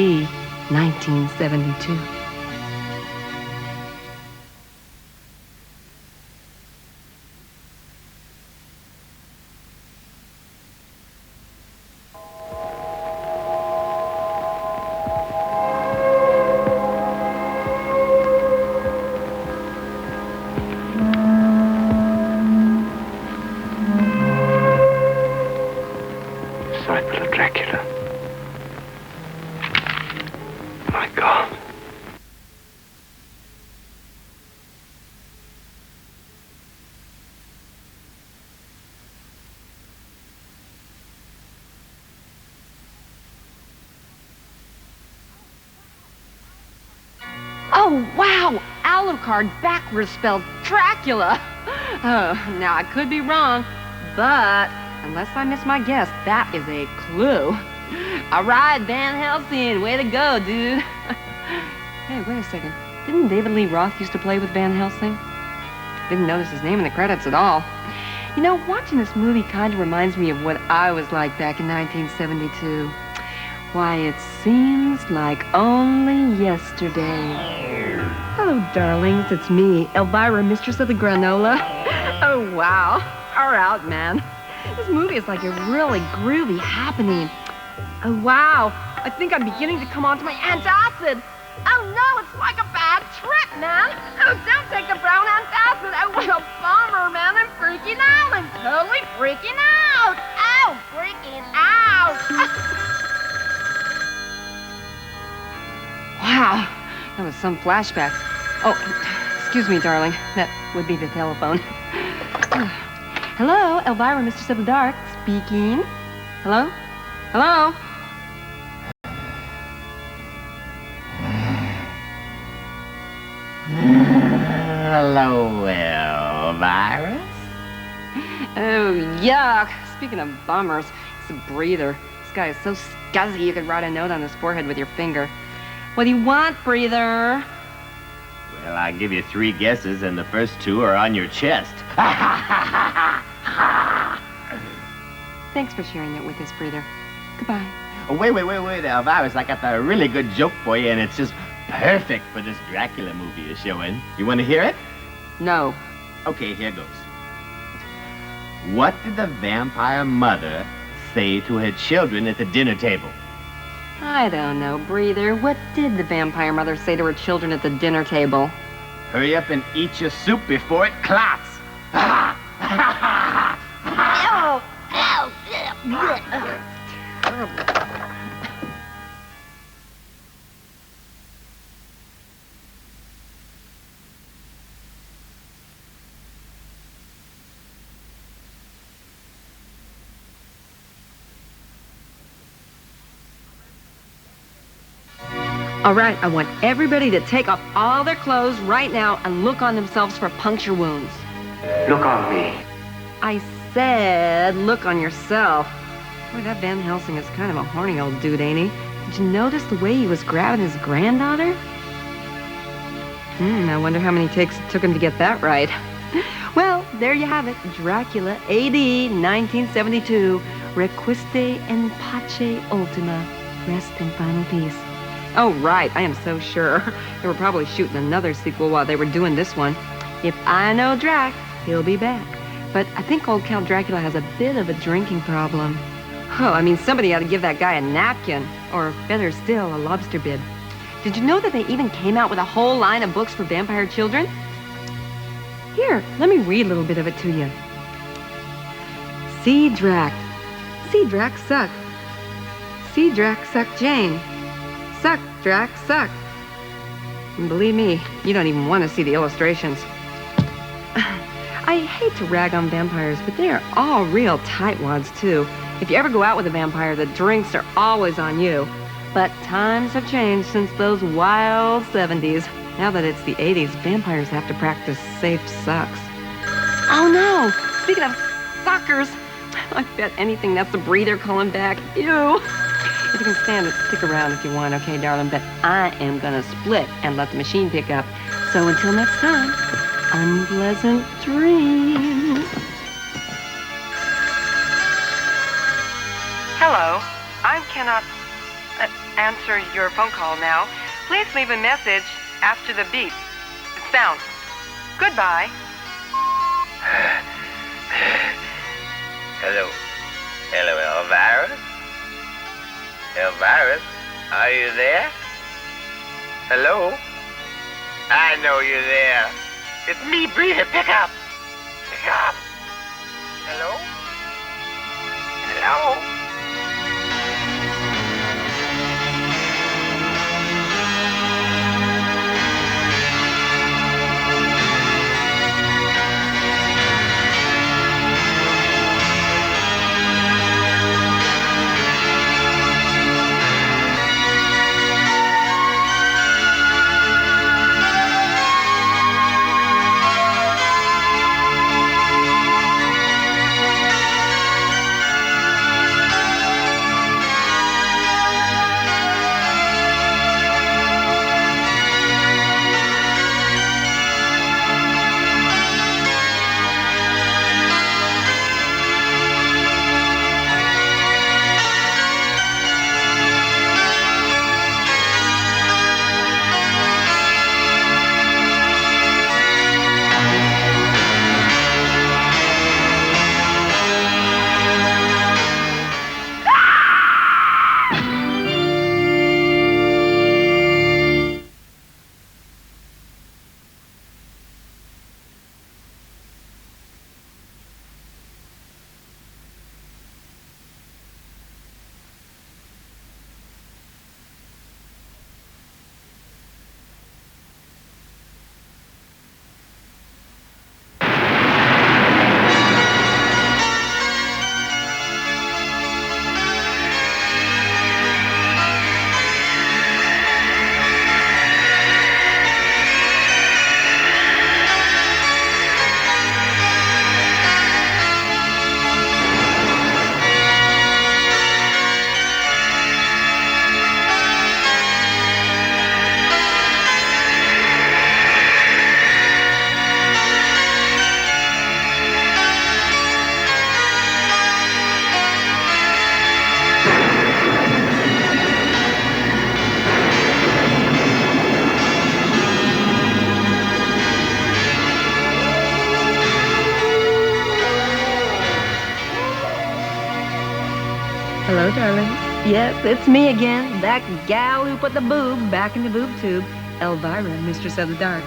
S2: 1972.
S5: Dracula. My God.
S2: Oh, wow! Alucard backwards spelled Dracula. Now I could be wrong, but unless I miss my guess, that is a clue. All right, Van Helsing, way to go, dude. Hey, wait a second. Didn't David Lee Roth used to play with Van Helsing? Didn't notice his name in the credits at all. You know, watching this movie kind of reminds me of what I was like back in 1972. Why, it seems like only yesterday. Hello, darlings. It's me, Elvira, Mistress of the Granola. Oh, wow. Far out, man. This movie is like a really groovy happening. Oh, wow. I think I'm beginning to come onto my antacid. Oh, no, it's like a bad trip, man. Oh, don't take the brown antacid. Oh, what a bummer, man. I'm freaking out. I'm totally freaking out. Oh, freaking out. Wow, that was some flashback. Oh, excuse me, darling. That would be the telephone. Hello, Elvira, Mistress of the Dark, speaking. Hello? Hello?
S10: Hello, Elvira.
S2: Oh, yuck. Speaking of bummers, it's a breather. This guy is so scuzzy you could write a note on his forehead with your finger. What do you want, breather?
S10: Well, I give you 3 guesses, and the first 2 are on your chest.
S2: Thanks for sharing it with us, breather. Goodbye.
S10: Oh, wait, Elvira. I got a really good joke for you, and it's just perfect for this Dracula movie you're showing. You want to hear it?
S2: No.
S10: Okay, here goes. What did the vampire mother say to her children at the dinner table?
S2: I don't know, breather. What did the vampire mother say to her children at the dinner table?
S10: Hurry up and eat your soup before it clots.
S2: All right, I want everybody to take off all their clothes right now and look on themselves for puncture wounds.
S11: Look on me.
S2: I said look on yourself. Boy, that Van Helsing is kind of a horny old dude, ain't he? Did you notice the way he was grabbing his granddaughter? I wonder how many takes it took him to get that right. Well, there you have it. Dracula, A.D. 1972. Requiste in pace ultima. Rest in final peace. Oh, right. I am so sure. They were probably shooting another sequel while they were doing this one. If I know Drac, he'll be back. But I think old Count Dracula has a bit of a drinking problem. Oh, I mean, somebody ought to give that guy a napkin. Or better still, a lobster bib. Did you know that they even came out with a whole line of books for vampire children? Here, let me read a little bit of it to you. See Drac. See Drac suck. See Drac suck Jane. Suck, Drac, suck. And believe me, you don't even want to see the illustrations. I hate to rag on vampires, but they are all real tightwads, too. If you ever go out with a vampire, the drinks are always on you. But times have changed since those wild 70s. Now that it's the 80s, vampires have to practice safe sucks. Oh no! Speaking of suckers, I bet anything that's a breather calling back. Ew! If you can stand it, stick around if you want, okay, darling? But I am gonna split and let the machine pick up. So until next time, unpleasant dreams. Hello, I cannot answer your phone call now. Please leave a message after the beep. Sound. Goodbye.
S9: Hello. Hello, Elvira? Elvira, are you there? Hello? I know you're there. It's me, Breather. Pick up. Pick up. Hello? Hello?
S2: Hello, darling. Yes, it's me again, that gal who put the boob back in the boob tube, Elvira, Mistress of the Dark.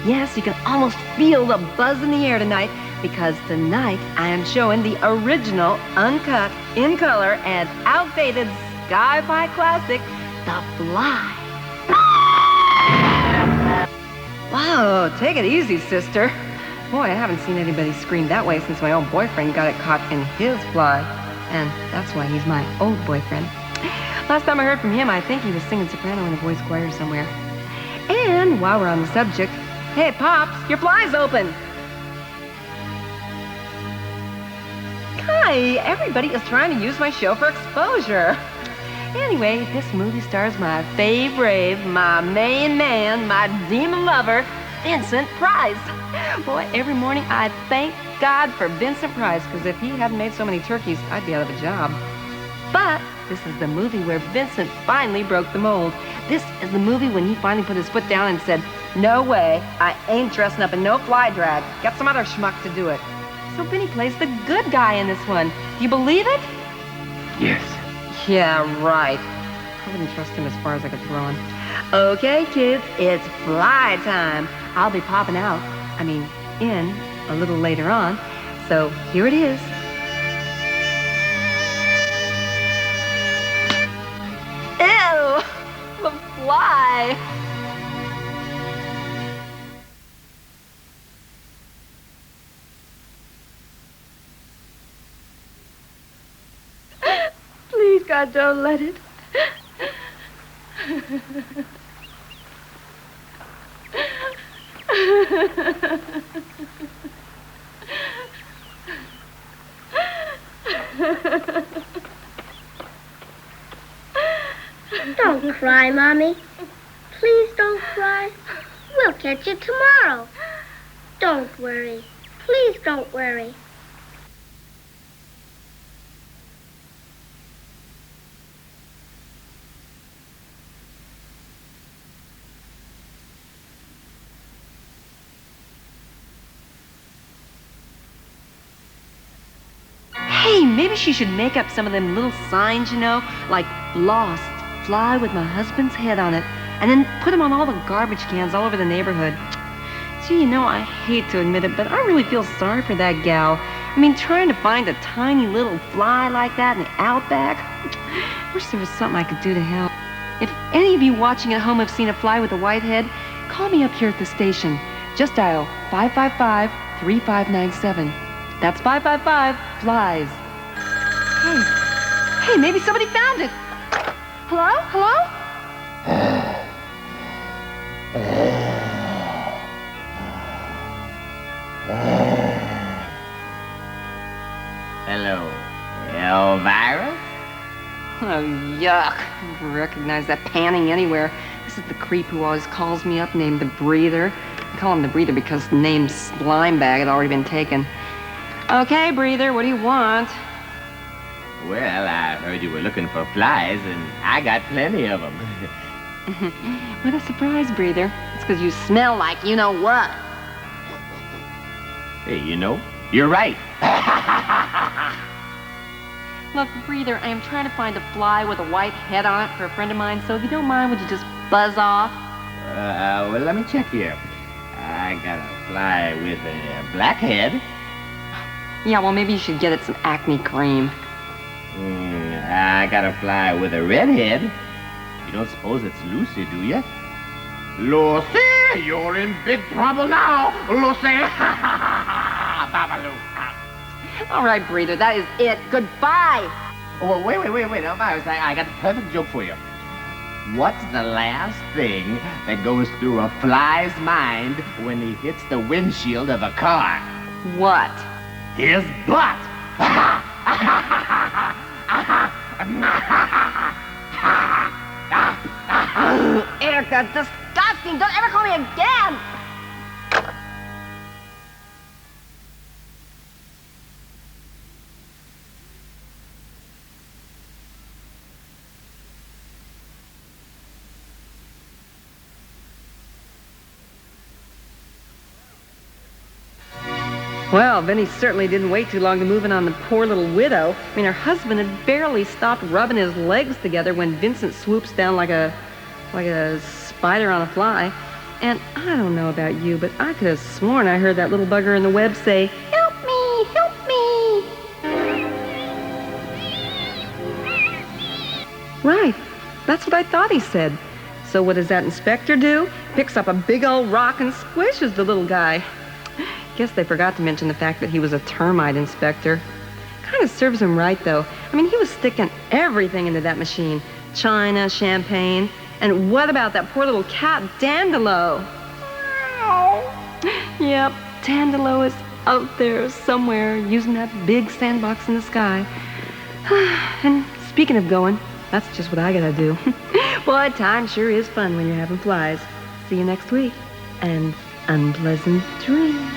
S2: Yes, you can almost feel the buzz in the air tonight, because tonight I am showing the original, uncut, in color, and outdated sci-fi classic, The Fly. Whoa, take it easy, sister. Boy, I haven't seen anybody scream that way since my old boyfriend got it caught in his fly. And that's why he's my old boyfriend. Last time I heard from him, I think he was singing soprano in a boys' choir somewhere. And while we're on the subject, hey, Pops, your fly's open. Hi, everybody is trying to use my show for exposure. Anyway, this movie stars my fave-rave, my main man, my demon lover, Vincent Price. Boy, every morning I thank God for Vincent Price, because if he hadn't made so many turkeys, I'd be out of a job. But this is the movie where Vincent finally broke the mold. This is the movie when he finally put his foot down and said, no way, I ain't dressing up in no fly drag. Get some other schmuck to do it. So Vinny plays the good guy in this one. Do you believe it?
S4: Yes.
S2: Yeah, right. I wouldn't trust him as far as I could throw him. Okay, kids, it's fly time. I'll be popping out, in a little later on. So here it is. Ew, the fly. Please, God, don't let it.
S12: Don't cry, Mommy. Please don't cry. We'll catch you tomorrow. Don't worry. Please don't worry.
S2: Hey, maybe she should make up some of them little signs, like lost, fly with my husband's head on it, and then put them on all the garbage cans all over the neighborhood. Gee, I hate to admit it, but I really feel sorry for that gal. Trying to find a tiny little fly like that in the outback. Wish there was something I could do to help. If any of you watching at home have seen a fly with a white head, call me up here at the station. Just dial 555-3597. That's 555-FLIES. Hey, maybe somebody found it. Hello?
S10: Hello, Elvira?
S2: Oh, yuck. I recognize that panning anywhere. This is the creep who always calls me up named the Breather. I call him the Breather because the name Slimebag had already been taken. Okay, Breather, what do you want?
S10: Well, I heard you were looking for flies, and I got plenty of them.
S2: What a surprise, Breather. It's because you smell like you-know-what.
S10: Hey, you're right.
S2: Look, Breather, I am trying to find a fly with a white head on it for a friend of mine, so if you don't mind, would you just buzz off?
S10: Well, let me check here. I got a fly with a black head.
S2: Yeah, well, maybe you should get it some acne cream.
S10: I got a fly with a red head. You don't suppose it's Lucy, do you? Lucy, you're in big trouble now, Lucy. Babaloo.
S2: All right, Breather, that is it. Goodbye.
S10: Oh, wait. Elvira, I got the perfect joke for you. What's the last thing that goes through a fly's mind when he hits the windshield of a car?
S2: What?
S10: His butt.
S2: Erica, disgusting. Don't ever call me again. Well, Vinny certainly didn't wait too long to move in on the poor little widow. Her husband had barely stopped rubbing his legs together when Vincent swoops down like a spider on a fly. And I don't know about you, but I could have sworn I heard that little bugger in the web say, "Help me, help me." Right, that's what I thought he said. So what does that inspector do? Picks up a big old rock and squishes the little guy. Guess they forgot to mention the fact that he was a termite inspector. Kind of serves him right, though. He was sticking everything into that machine. china, champagne. And what about that poor little cat, Dandelo? Yep, Dandelo is out there somewhere using that big sandbox in the sky. And speaking of going, that's just what I gotta do. Boy, time sure is fun when you're having flies. See you next week, and unpleasant dreams.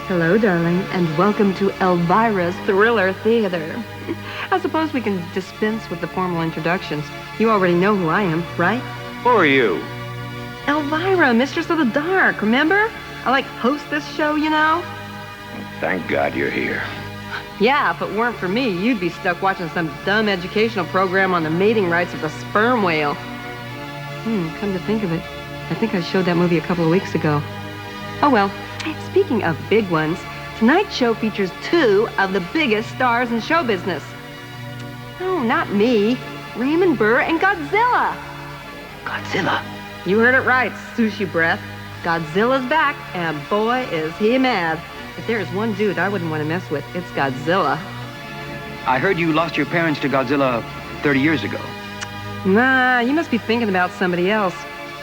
S2: Hello, darling, and welcome to Elvira's Thriller Theater. I suppose we can dispense with the formal introductions. You already know who I am, right?
S13: Who are you?
S2: Elvira, Mistress of the Dark, remember? I host this show, you know?
S13: Thank God you're here.
S2: Yeah, if it weren't for me, you'd be stuck watching some dumb educational program on the mating rights of the sperm whale. Come to think of it, I think I showed that movie a couple of weeks ago. Oh well. Speaking of big ones, tonight's show features two of the biggest stars in show business. Oh, not me. Raymond Burr and Godzilla.
S5: Godzilla?
S2: You heard it right, sushi breath. Godzilla's back, and boy, is he mad. If there is one dude I wouldn't want to mess with, it's Godzilla.
S5: I heard you lost your parents to Godzilla 30 years ago.
S2: Nah, you must be thinking about somebody else.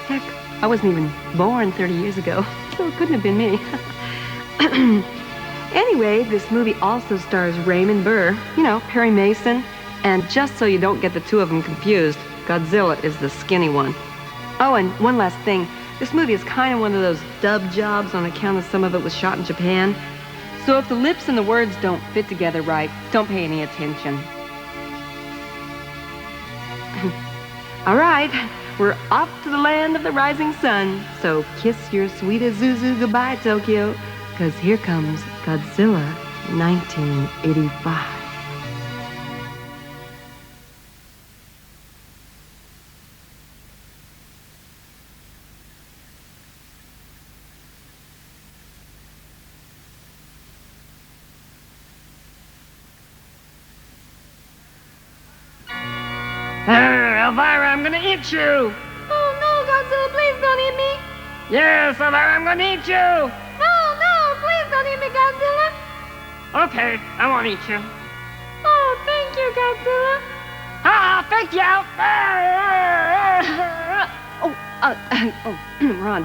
S2: Heck, I wasn't even born 30 years ago. So it couldn't have been me. Anyway, this movie also stars Raymond Burr, you know, Perry Mason, and just so you don't get the two of them confused, Godzilla is the skinny one. Oh, and one last thing. This movie is kind of one of those dub jobs on account of some of it was shot in Japan. So if the lips and the words don't fit together right, don't pay any attention. All right. We're off to the land of the rising sun, so kiss your sweet Azuzu goodbye, Tokyo, because here comes Godzilla 1985.
S7: Elvira, I'm gonna eat you!
S12: Oh, no, Godzilla, please don't eat me.
S7: Yes, Elvira, I'm gonna eat you!
S12: No, please don't eat me, Godzilla.
S7: Okay, I won't eat you.
S12: Oh, thank you, Godzilla.
S7: Thank you!
S2: Ron,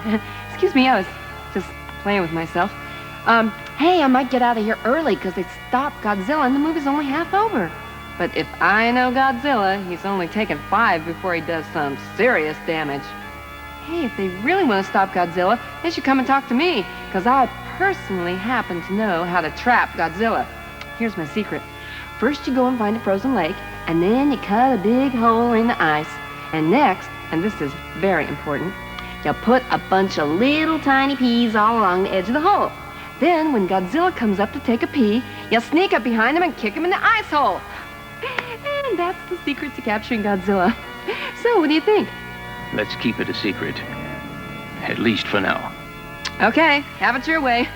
S2: excuse me, I was just playing with myself. Hey, I might get out of here early because they stopped Godzilla and the movie's only half over. But if I know Godzilla, he's only taken 5 before he does some serious damage. Hey, if they really want to stop Godzilla, they should come and talk to me, because I personally happen to know how to trap Godzilla. Here's my secret. First, you go and find a frozen lake, and then you cut a big hole in the ice. And next, and this is very important, you'll put a bunch of little tiny peas all along the edge of the hole. Then, when Godzilla comes up to take a pee, you'll sneak up behind him and kick him in the ice hole. And that's the secret to capturing Godzilla. So, what do you think?
S14: Let's keep it a secret. At least for now.
S2: Okay, have it your way.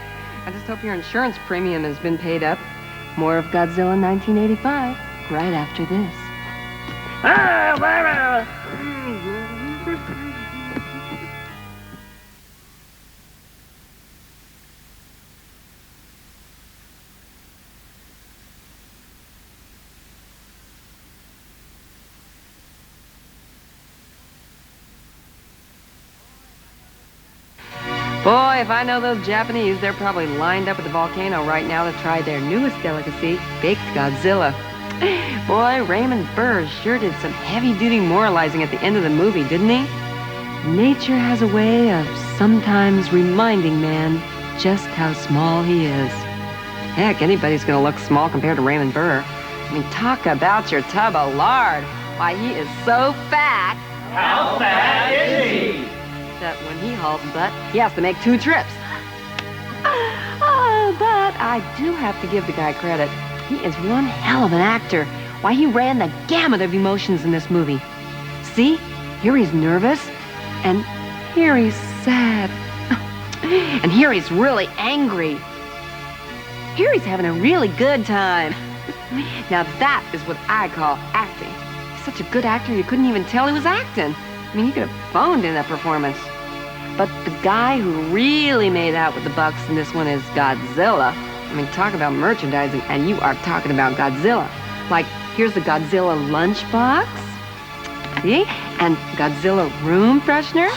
S2: I just hope your insurance premium has been paid up. More of Godzilla 1985 right after this. Boy, if I know those Japanese, they're probably lined up at the volcano right now to try their newest delicacy, baked Godzilla. Boy, Raymond Burr sure did some heavy-duty moralizing at the end of the movie, didn't he? Nature has a way of sometimes reminding man just how small he is. Heck, anybody's gonna look small compared to Raymond Burr. I mean, talk about your tub of lard. Why, he is so fat.
S10: How fat is he?
S2: That when he hauls butt, he has to make 2 trips. Oh, but I do have to give the guy credit. He is one hell of an actor. Why, he ran the gamut of emotions in this movie. See? Here he's nervous, and here he's sad. And here he's really angry. Here he's having a really good time. Now that is what I call acting. He's such a good actor you couldn't even tell he was acting. I mean, he could have phoned in that performance. But the guy who really made out with the bucks in this one is Godzilla. I mean, talk about merchandising, and you are talking about Godzilla. Like, here's the Godzilla lunchbox. See? And Godzilla room freshener.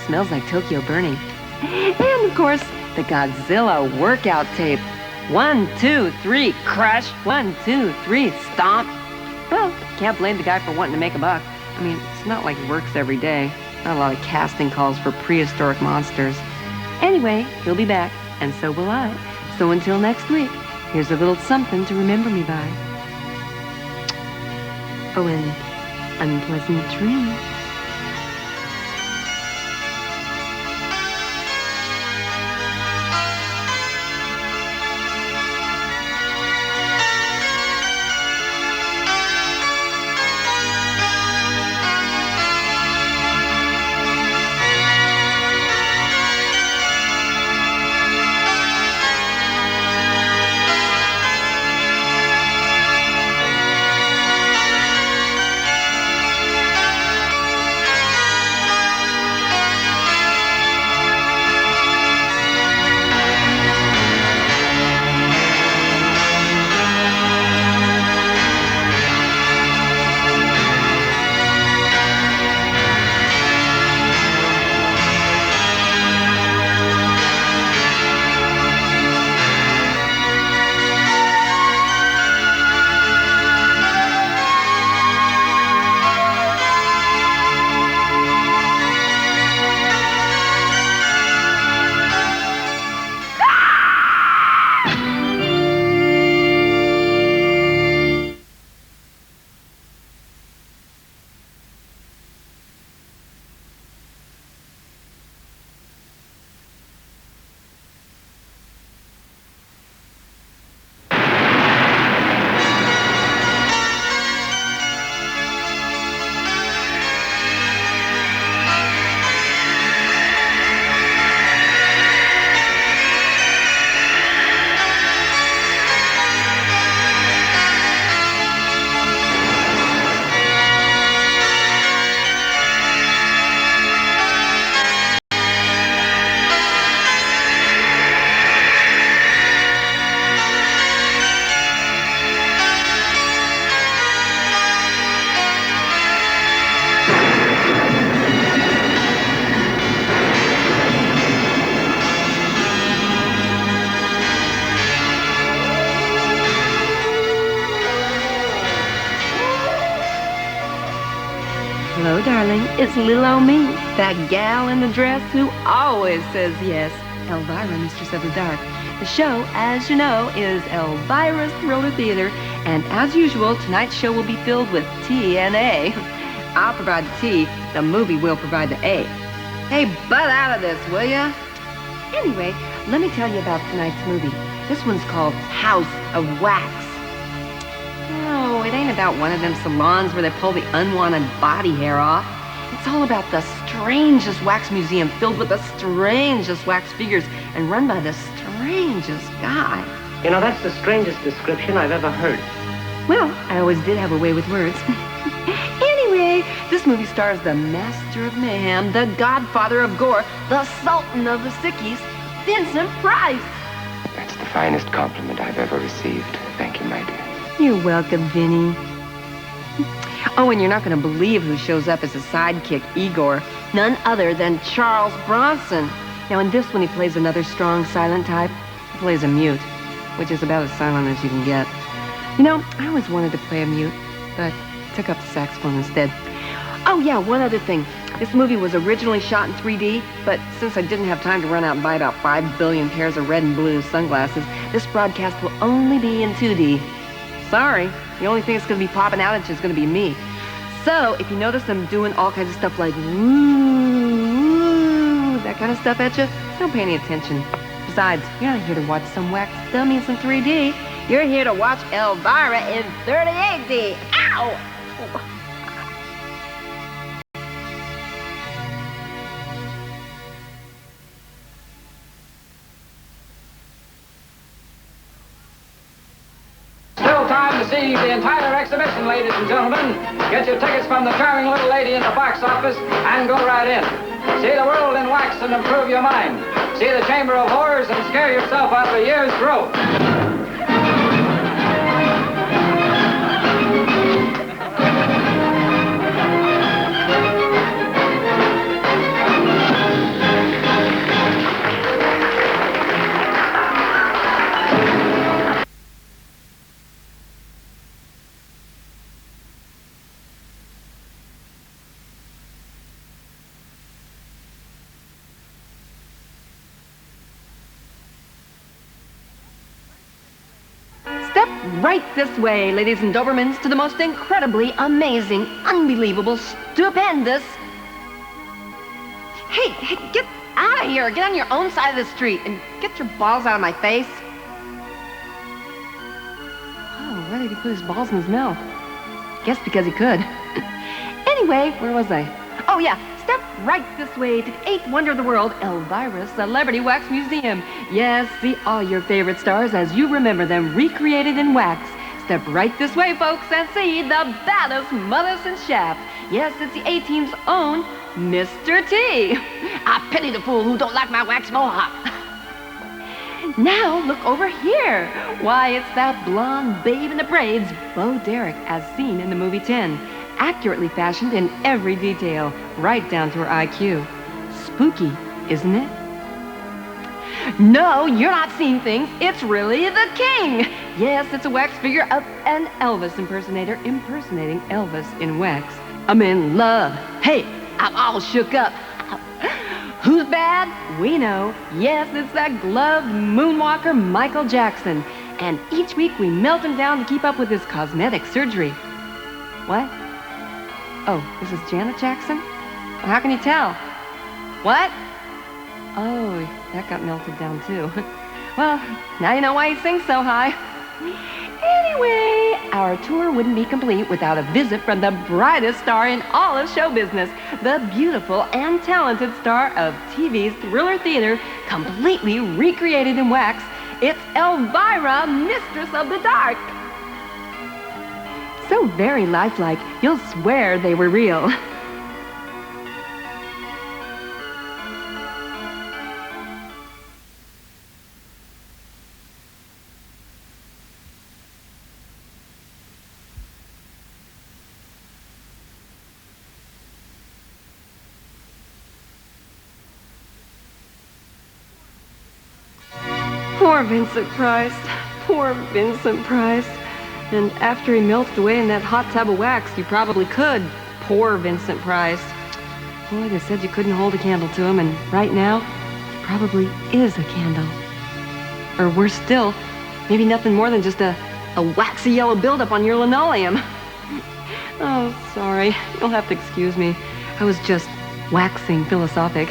S2: Smells like Tokyo burning. And, of course, the Godzilla workout tape. 1, 2, 3, crush. 1, 2, 3, stomp. Well, can't blame the guy for wanting to make a buck. I mean, it's not like he works every day. Not a lot of casting calls for prehistoric monsters. Anyway, he'll be back, and so will I. So until next week, here's a little something to remember me by. Oh, and unpleasant dreams. Hello, darling. It's little old me, that gal in the dress who always says yes. Elvira, Mistress of the Dark. The show, as you know, is Elvira's Thriller Theater, and as usual, tonight's show will be filled with T and A. I'll provide the T, the movie will provide the A. Hey, butt out of this, will ya? Anyway, let me tell you about tonight's movie. This one's called House of Wax. No, it ain't about one of them salons where they pull the unwanted body hair off. It's all about the strangest wax museum filled with the strangest wax figures and run by the strangest guy.
S11: You know, that's the strangest description I've ever heard.
S2: Well, I always did have a way with words. Anyway, this movie stars the master of mayhem, the godfather of gore, the sultan of the sickies, Vincent Price.
S15: That's the finest compliment I've ever received. Thank you, my dear.
S2: You're welcome, Vinny. Oh, and you're not going to believe who shows up as a sidekick, Igor. None other than Charles Bronson. Now, in this one, he plays another strong, silent type. He plays a mute, which is about as silent as you can get. You know, I always wanted to play a mute, but took up the saxophone instead. Oh, yeah, one other thing. This movie was originally shot in 3D, but since I didn't have time to run out and buy about 5 billion pairs of red and blue sunglasses, this broadcast will only be in 2D. Sorry, the only thing that's going to be popping out is going to be me. So, if you notice I'm doing all kinds of stuff like woo, that kind of stuff at you, don't pay any attention. Besides, you're not here to watch some wax dummies in 3D. You're here to watch Elvira in 3080. Ow!
S16: Still time to see the entire exhibition, ladies and gentlemen. Get your tickets from the charming little lady in the box office and go right in. See the world in wax and improve your mind. See the Chamber of Horrors and scare yourself out of a year's growth.
S2: Step right this way, ladies and Dobermans, to the most incredibly amazing, unbelievable, stupendous... Hey, get out of here. Get on your own side of the street and get your balls out of my face. Oh, why did he put his balls in his mouth? Guess because he could. Anyway, where was I? Oh, yeah. Step right this way to the 8th wonder of the world, Elvira's Celebrity Wax Museum. Yes, see all your favorite stars as you remember them recreated in wax. Step right this way, folks, and see the baddest mothers in shaft. Yes, it's the A-Team's own Mr. T. I pity the fool who don't like my wax mohawk. Now, look over here. Why, it's that blonde babe in the braids, Bo Derek, as seen in the movie 10. Accurately fashioned in every detail, right down to her IQ. Spooky, isn't it? No, you're not seeing things. It's really the king. Yes, it's a wax figure of an Elvis impersonator impersonating Elvis in wax. I'm in love. Hey, I'm all shook up. Who's bad? We know. Yes, it's that gloved moonwalker Michael Jackson. And each week we melt him down to keep up with his cosmetic surgery. What? Oh, this is Janet Jackson? Well, how can you tell? What? Oh, that got melted down too. Well, now you know why he sings so high. Anyway, our tour wouldn't be complete without a visit from the brightest star in all of show business, the beautiful and talented star of TV's Thriller Theater, completely recreated in wax. It's Elvira, Mistress of the Dark. So very lifelike, you'll swear they were real. Poor Vincent Price. Poor Vincent Price. And after he melted away in that hot tub of wax, you probably could Poor Vincent Price. Boy, they said you couldn't hold a candle to him, and right now, he probably is a candle. Or worse still, maybe nothing more than just a waxy yellow buildup on your linoleum. Oh, sorry. You'll have to excuse me. I was just waxing philosophic.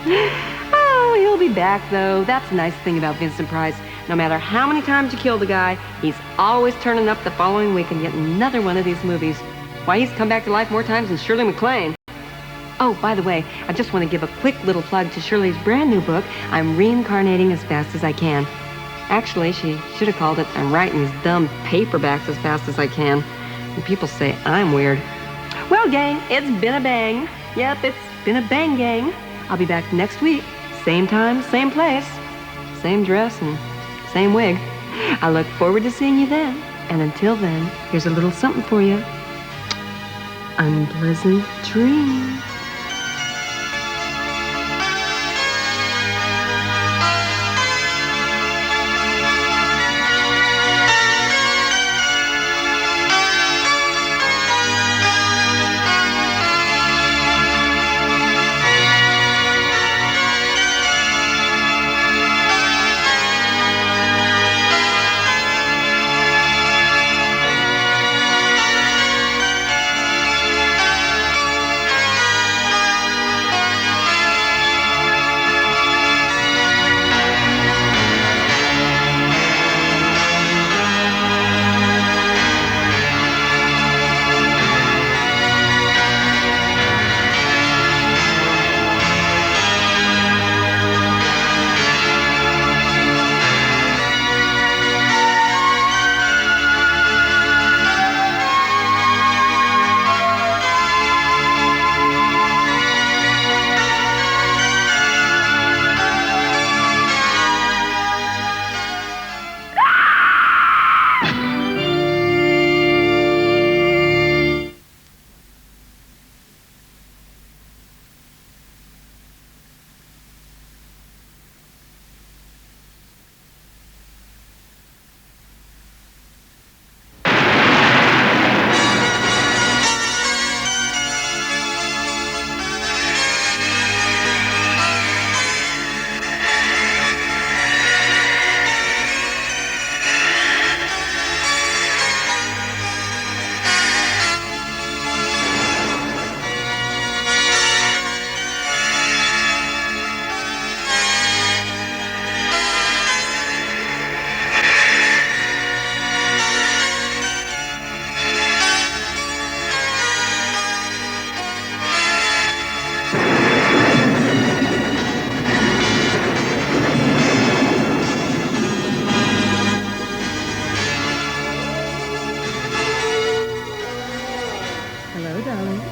S2: Oh, he'll be back, though. That's the nice thing about Vincent Price. No matter how many times you kill the guy, he's always turning up the following week in yet another one of these movies. Why, he's come back to life more times than Shirley MacLaine. Oh, by the way, I just want to give a quick little plug to Shirley's brand new book, I'm Reincarnating as Fast as I Can. Actually, she should have called it I'm Writing These Dumb Paperbacks as Fast as I Can. And people say I'm weird. Well, gang, it's been a bang. Yep, it's been a bang, gang. I'll be back next week. Same time, same place. Same dress and same wig. I look forward to seeing you then. And until then, here's a little something for you. Unpleasant dreams.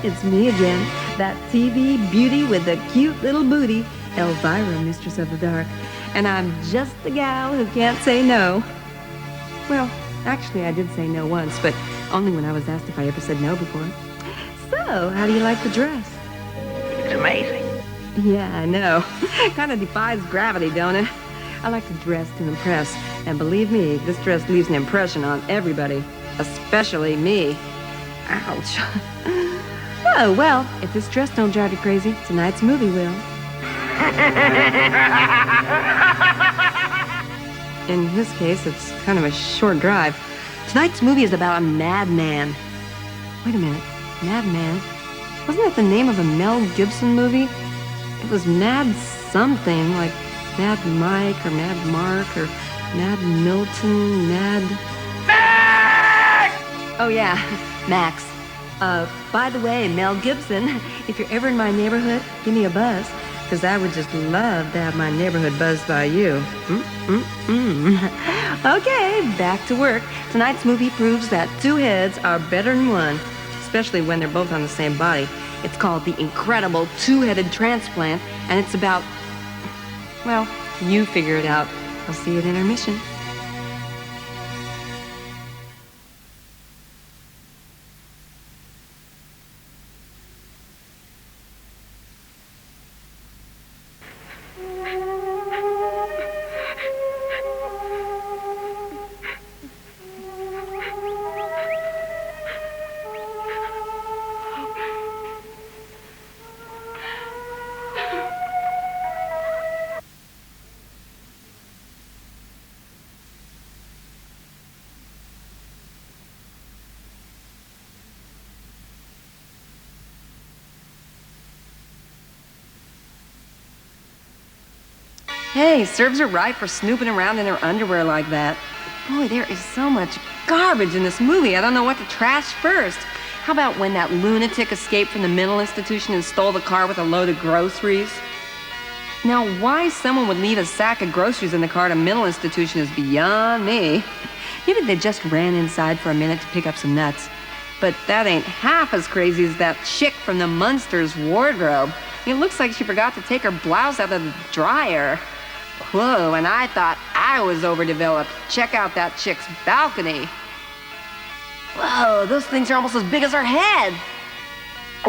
S2: It's me again, that TV beauty with the cute little booty, Elvira, Mistress of the Dark. And I'm just the gal who can't say no. Well, actually, I did say no once, but only when I was asked if I ever said no before. So, how do you like the dress?
S10: It's amazing.
S2: Yeah, I know. Kind of defies gravity, don't it? I like to dress to impress. And believe me, this dress leaves an impression on everybody, especially me. Ouch. Oh, well, if this dress don't drive you crazy, tonight's movie will. In this case, it's kind of a short drive. Tonight's movie is about a madman. Wait a minute. Madman? Wasn't that the name of a Mel Gibson movie? It was Mad something, like Mad Mike or Mad Mark or Mad Milton, Mad... Max! Oh, yeah, Max. By the way, Mel Gibson, if you're ever in my neighborhood, give me a buzz, because I would just love to have my neighborhood buzzed by you. Okay, back to work. Tonight's movie proves that two heads are better than one, especially when they're both on the same body. It's called The Incredible Two-Headed Transplant, and it's about... well, you figure it out. I'll see you at intermission. Hey, serves her right for snooping around in her underwear like that. Boy, there is so much garbage in this movie. I don't know what to trash first. How about when that lunatic escaped from the mental institution and stole the car with a load of groceries? Now, why someone would leave a sack of groceries in the car at a mental institution is beyond me. Maybe they just ran inside for a minute to pick up some nuts. But that ain't half as crazy as that chick from the Munsters wardrobe. It looks like she forgot to take her blouse out of the dryer. Whoa, and I thought I was overdeveloped. Check out that chick's balcony. Whoa, those things are almost as big as her head.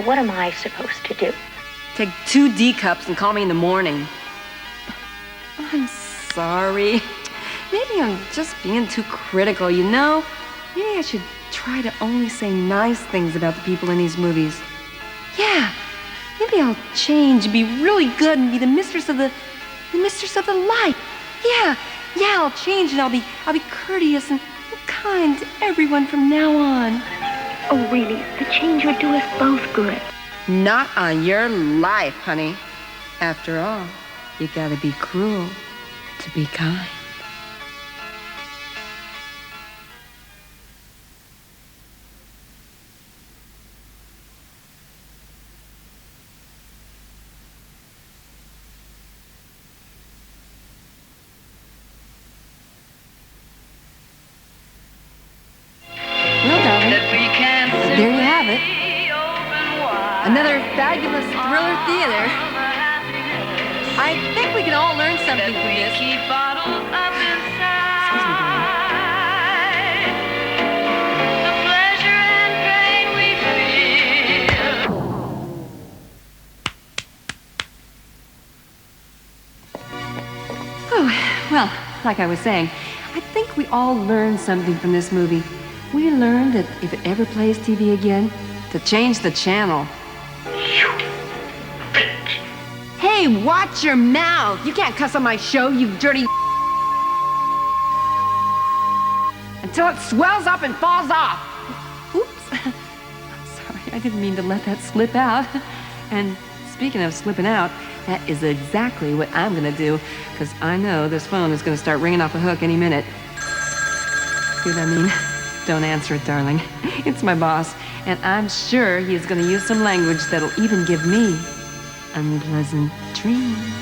S6: What am I supposed to do?
S2: Take 2 D cups and call me in the morning. I'm sorry. Maybe I'm just being too critical, you know? Maybe I should try to only say nice things about the people in these movies. Yeah, maybe I'll change and be really good and be the mistress of the light. Yeah, I'll change and I'll be courteous and kind to everyone from now on.
S6: Oh, really? The change would do us both good.
S2: Not on your life, honey. After all, you gotta be cruel to be kind. Well, darling, there you have it. Another fabulous thriller theater. I think we can all learn something from this. Excuse me, Oh, well, like I was saying, I think we all learned something from this movie. We learned that if it ever plays TV again, to change the channel. Hey, watch your mouth! You can't cuss on my show, you dirty... Until it swells up and falls off! Oops. I'm sorry, I didn't mean to let that slip out. And speaking of slipping out, that is exactly what I'm gonna do, because I know this phone is gonna start ringing off the hook any minute. See what I mean? Don't answer it, darling. It's my boss, and I'm sure he is gonna use some language that'll even give me unpleasant dreams.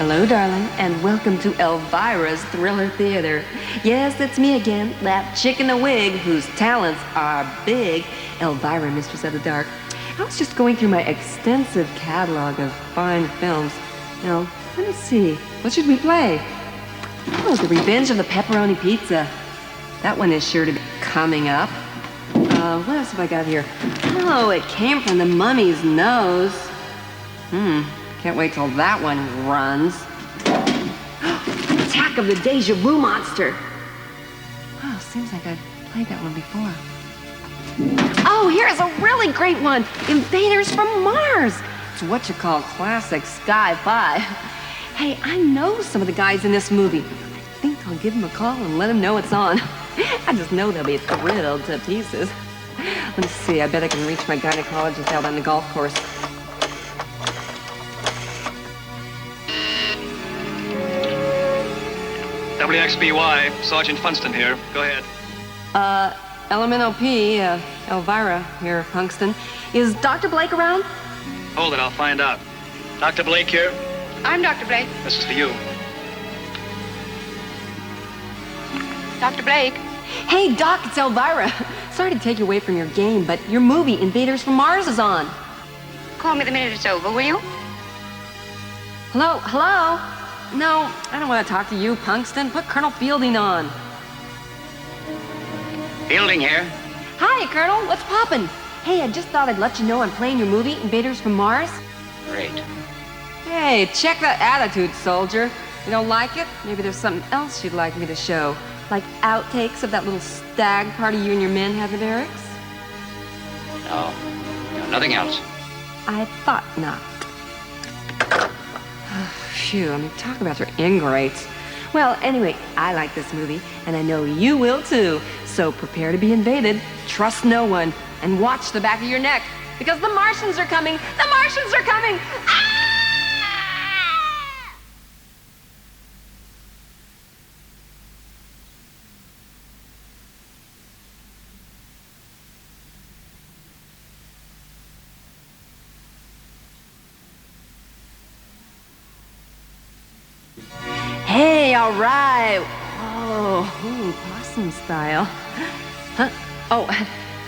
S2: Hello, darling, and welcome to Elvira's Thriller Theater. Yes, it's me again, that chick in the wig whose talents are big, Elvira, Mistress of the Dark. I was just going through my extensive catalog of fine films. Now, let me see. What should we play? Oh, The Revenge of the Pepperoni Pizza. That one is sure to be coming up. What else have I got here? Oh, It Came from the Mummy's Nose. Can't wait till that one runs. Attack of the Deja Vu Monster. Oh, seems like I've played that one before. Oh, here's a really great one. Invaders from Mars. It's what you call classic sci-fi. Hey, I know some of the guys in this movie. I think I'll give them a call and let them know it's on. I just know they'll be thrilled to pieces. Let's see, I bet I can reach my gynecologist out on the golf course.
S17: WXBY, Sergeant Funston here. Go ahead.
S2: LMNOP, Elvira here, Punxton. Is Dr. Blake around?
S17: Hold it, I'll find out. Dr. Blake here.
S3: I'm Dr. Blake.
S17: This is for you.
S3: Dr. Blake.
S2: Hey, Doc, it's Elvira. Sorry to take you away from your game, but your movie, Invaders from Mars, is on.
S3: Call me the minute it's over, will you?
S2: Hello? Hello? No, I don't want to talk to you, Punxton. Put Colonel Fielding on.
S10: Fielding here.
S2: Hi, Colonel. What's poppin'? Hey, I just thought I'd let you know I'm playing your movie, Invaders from Mars.
S10: Great.
S2: Hey, check that attitude, soldier. You don't like it? Maybe there's something else you'd like me to show. Like outtakes of that little stag party you and your men had in the barracks?
S10: No, nothing else.
S2: I thought not. Phew, I mean, talk about your ingrates. Well, anyway, I like this movie, and I know you will too. So prepare to be invaded, trust no one, and watch the back of your neck, because the Martians are coming! The Martians are coming! Ah! Hey, all right. Oh, possum style. Huh? Oh,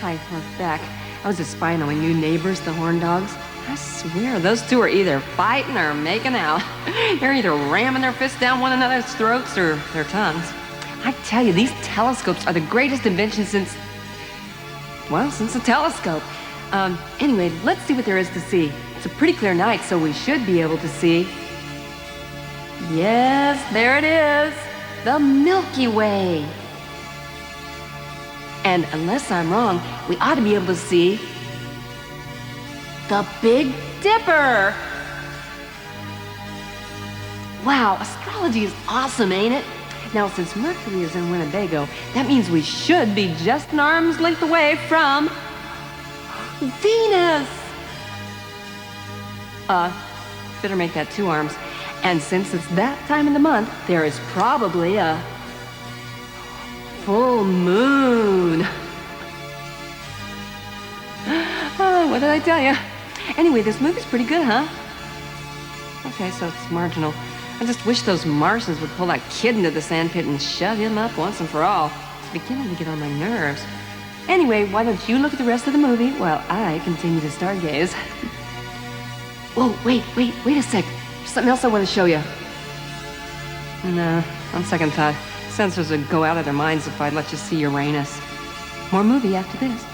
S2: hi, we're back. I was just spying on my new neighbors, the horn dogs. I swear, those two are either fighting or making out. They're either ramming their fists down one another's throats or their tongues. I tell you, these telescopes are the greatest invention since the telescope. Anyway, let's see what there is to see. It's a pretty clear night, so we should be able to see. Yes, there it is. The Milky Way. And unless I'm wrong, we ought to be able to see the Big Dipper. Wow, astrology is awesome, ain't it? Now, since Mercury is in Winnebago, that means we should be just an arm's length away from Venus. Better make that 2 arms. And since it's that time of the month, there is probably a full moon. Oh, what did I tell you? Anyway, this movie's pretty good, huh? Okay, so it's marginal. I just wish those Martians would pull that kid into the sandpit and shut him up once and for all. It's beginning to get on my nerves. Anyway, why don't you look at the rest of the movie while I continue to stargaze? Whoa, wait a sec. There's something else I want to show you. No, on second thought, sensors would go out of their minds if I'd let you see Uranus. More movie after this.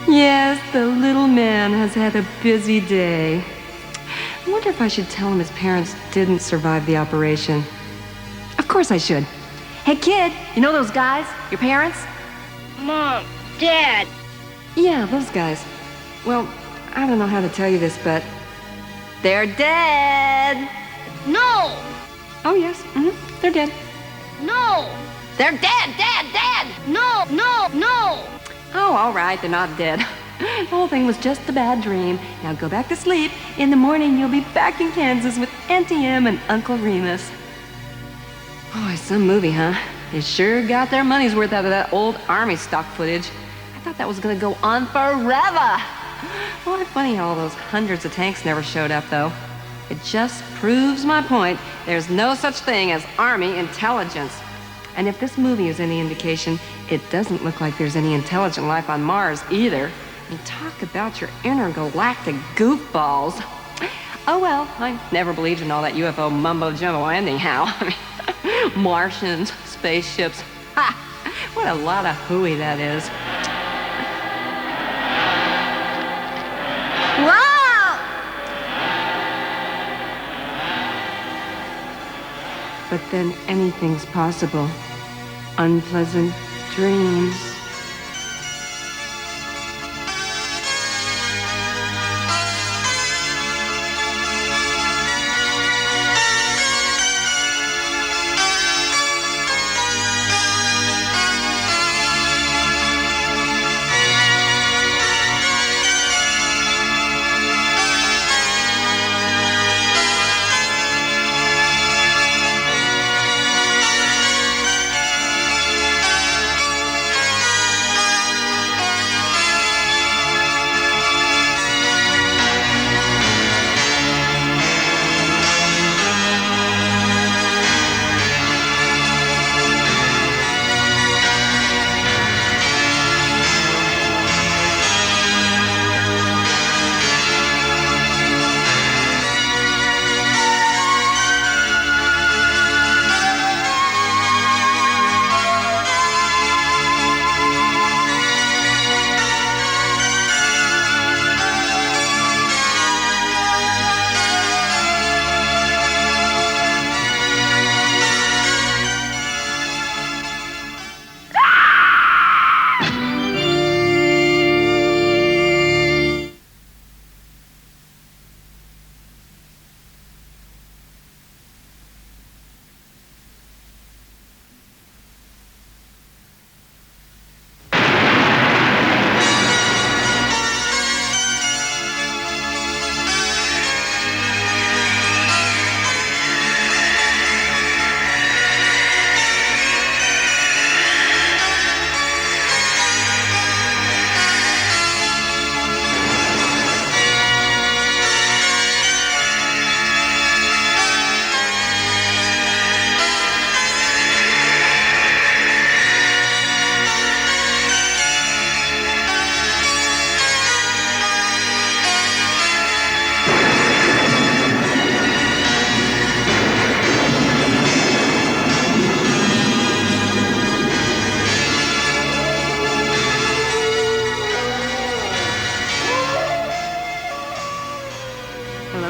S2: Yes, the little man has had a busy day. I wonder if I should tell him his parents didn't survive the operation. Of course I should. Hey, kid, you know those guys? Your parents?
S12: Mom, Dad.
S2: Yeah, those guys. Well, I don't know how to tell you this, but they're dead.
S12: No.
S2: Oh, yes. They're dead.
S12: No.
S2: They're dead.
S12: No.
S2: Oh, all right, they're not dead. The whole thing was just a bad dream. Now go back to sleep. In the morning, you'll be back in Kansas with Auntie Em and Uncle Remus. Boy, some movie, huh? They sure got their money's worth out of that old Army stock footage. I thought that was gonna go on forever. Well, it's funny how all those hundreds of tanks never showed up, though. It just proves my point. There's no such thing as Army intelligence. And if this movie is any indication, it doesn't look like there's any intelligent life on Mars either. I mean, talk about your intergalactic goofballs. Oh well, I never believed in all that UFO mumbo-jumbo anyhow. I mean, Martians, spaceships. Ha! What a lot of hooey that is. Wow! But then anything's possible. Unpleasant dreams.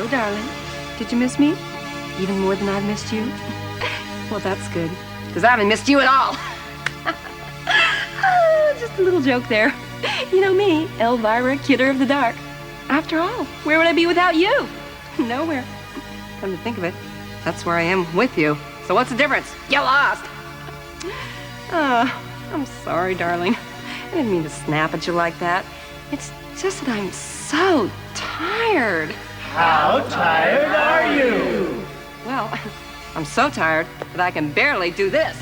S2: Darling, did you miss me? Even more than I've missed you? Well, that's good, because I haven't missed you at all. Oh, just a little joke there. You know me, Elvira, Kidder of the Dark. After all, where would I be without you? Nowhere. Come to think of it, that's where I am with you. So what's the difference? You lost. I'm sorry, darling. I didn't mean to snap at you like that. It's just that I'm so tired.
S18: How tired are you?
S2: Well, I'm so tired that I can barely do this.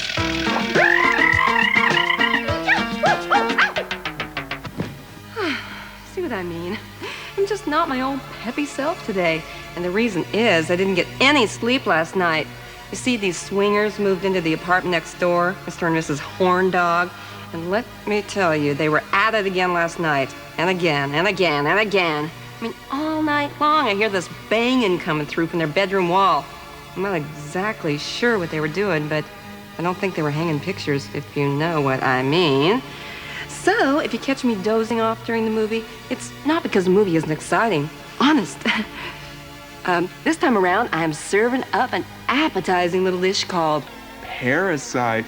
S2: See what I mean? I'm just not my old peppy self today. And the reason is I didn't get any sleep last night. You see, these swingers moved into the apartment next door, Mr. and Mrs. Horndog. And let me tell you, they were at it again last night. And again, and again, and again. I mean, all night long, I hear this banging coming through from their bedroom wall. I'm not exactly sure what they were doing, but I don't think they were hanging pictures, if you know what I mean. So, if you catch me dozing off during the movie, it's not because the movie isn't exciting. Honest. This time around, I'm serving up an appetizing little dish called
S19: Parasite.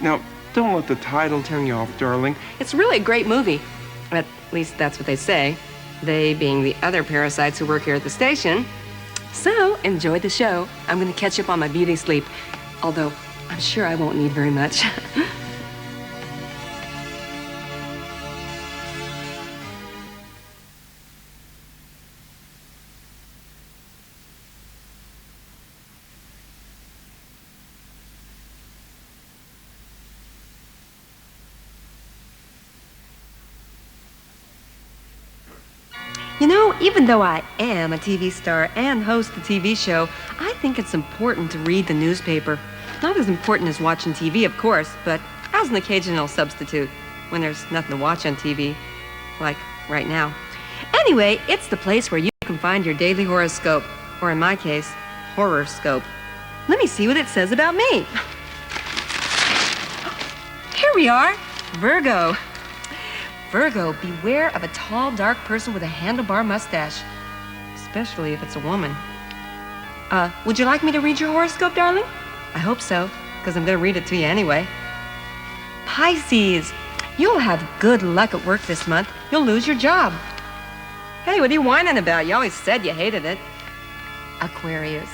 S19: Now, don't let the title turn you off, darling.
S2: It's really a great movie. At least that's what they say. They being the other parasites who work here at the station. So, enjoy the show. I'm going to catch up on my beauty sleep. Although, I'm sure I won't need very much. even though I am a TV star and host a TV show, I think it's important to read the newspaper. Not as important as watching TV, of course, but as an occasional substitute when there's nothing to watch on TV, like right now. Anyway, it's the place where you can find your daily horoscope, or in my case, horoscope. Let me see what it says about me. Here we are, Virgo. Virgo, beware of a tall, dark person with a handlebar mustache, especially if it's a woman. Would you like me to read your horoscope, darling? I hope so, because I'm going to read it to you anyway. Pisces, you'll have good luck at work this month. You'll lose your job. Hey, what are you whining about? You always said you hated it. Aquarius,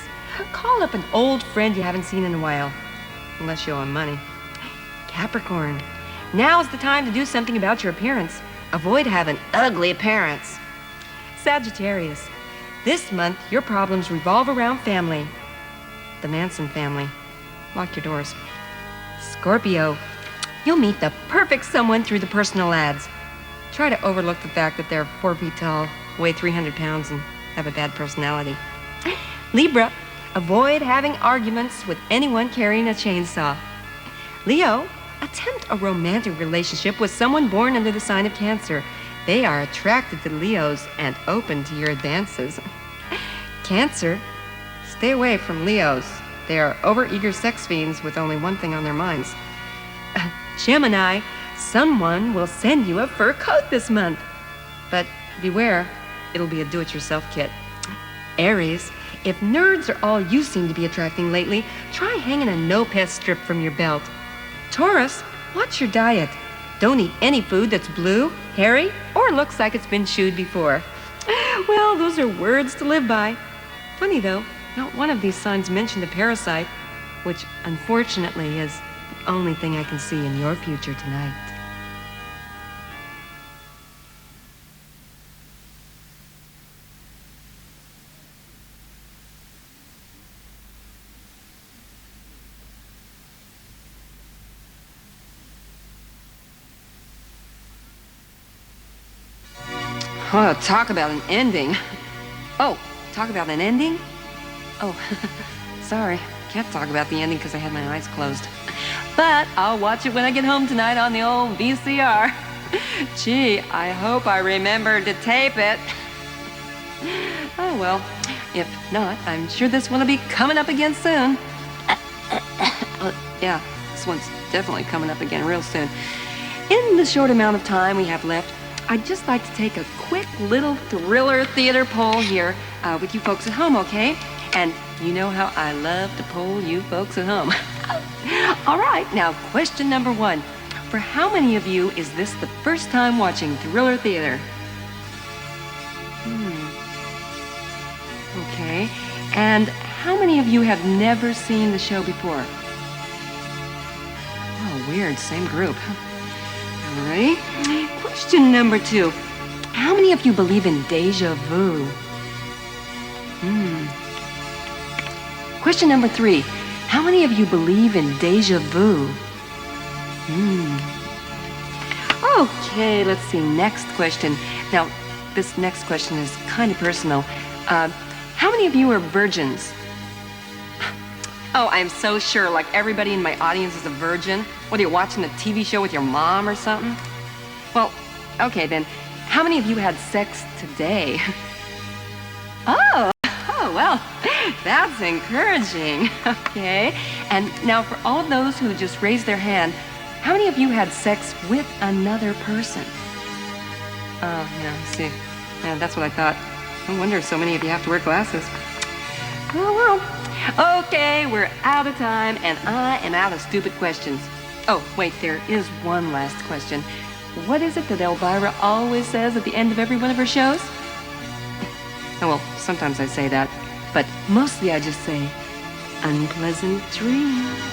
S2: call up an old friend you haven't seen in a while, unless you owe him money. Capricorn, now's the time to do something about your appearance. Avoid having ugly appearance. Sagittarius, this month your problems revolve around family. The Manson family. Lock your doors. Scorpio, you'll meet the perfect someone through the personal ads. Try to overlook the fact that they're 4 feet tall, weigh 300 pounds, and have a bad personality. Libra, avoid having arguments with anyone carrying a chainsaw. Leo, attempt a romantic relationship with someone born under the sign of Cancer. They are attracted to Leos and open to your advances. Cancer, stay away from Leos. They are overeager sex fiends with only one thing on their minds. Gemini, someone will send you a fur coat this month. But beware, it'll be a do-it-yourself kit. Aries, if nerds are all you seem to be attracting lately, try hanging a no-pest strip from your belt. Taurus, watch your diet. Don't eat any food that's blue, hairy, or looks like it's been chewed before. Well, those are words to live by. Funny though, not one of these signs mentioned a parasite, which unfortunately is the only thing I can see in your future tonight. Oh, talk about an ending. Oh, talk about an ending? Oh, sorry. Can't talk about the ending because I had my eyes closed. But I'll watch it when I get home tonight on the old VCR. Gee, I hope I remembered to tape it. Oh, well, if not, I'm sure this one will be coming up again soon. Yeah, this one's definitely coming up again real soon. In the short amount of time we have left, I'd just like to take a quick little thriller theater poll here with you folks at home, okay? And you know how I love to poll you folks at home. All right, now question number 1. For how many of you is this the first time watching thriller theater? Okay. And how many of you have never seen the show before? Oh, weird, same group. All right. Question number 2. How many of you believe in deja vu? Question number 3. How many of you believe in deja vu? Okay, let's see. Next question. Now, this next question is kind of personal. How many of you are virgins? Oh, I'm so sure, like everybody in my audience is a virgin. What, are you watching a TV show with your mom or something? Well, okay then. How many of you had sex today? Oh, well, that's encouraging. Okay. And now for all of those who just raised their hand, how many of you had sex with another person? Oh, yeah, I see. Yeah, that's what I thought. No wonder so many of you have to wear glasses. Oh, well. Okay, we're out of time, and I am out of stupid questions. Oh, wait, there is one last question. What is it that Elvira always says at the end of every one of her shows? Oh, well, sometimes I say that, but mostly I just say, unpleasant dreams.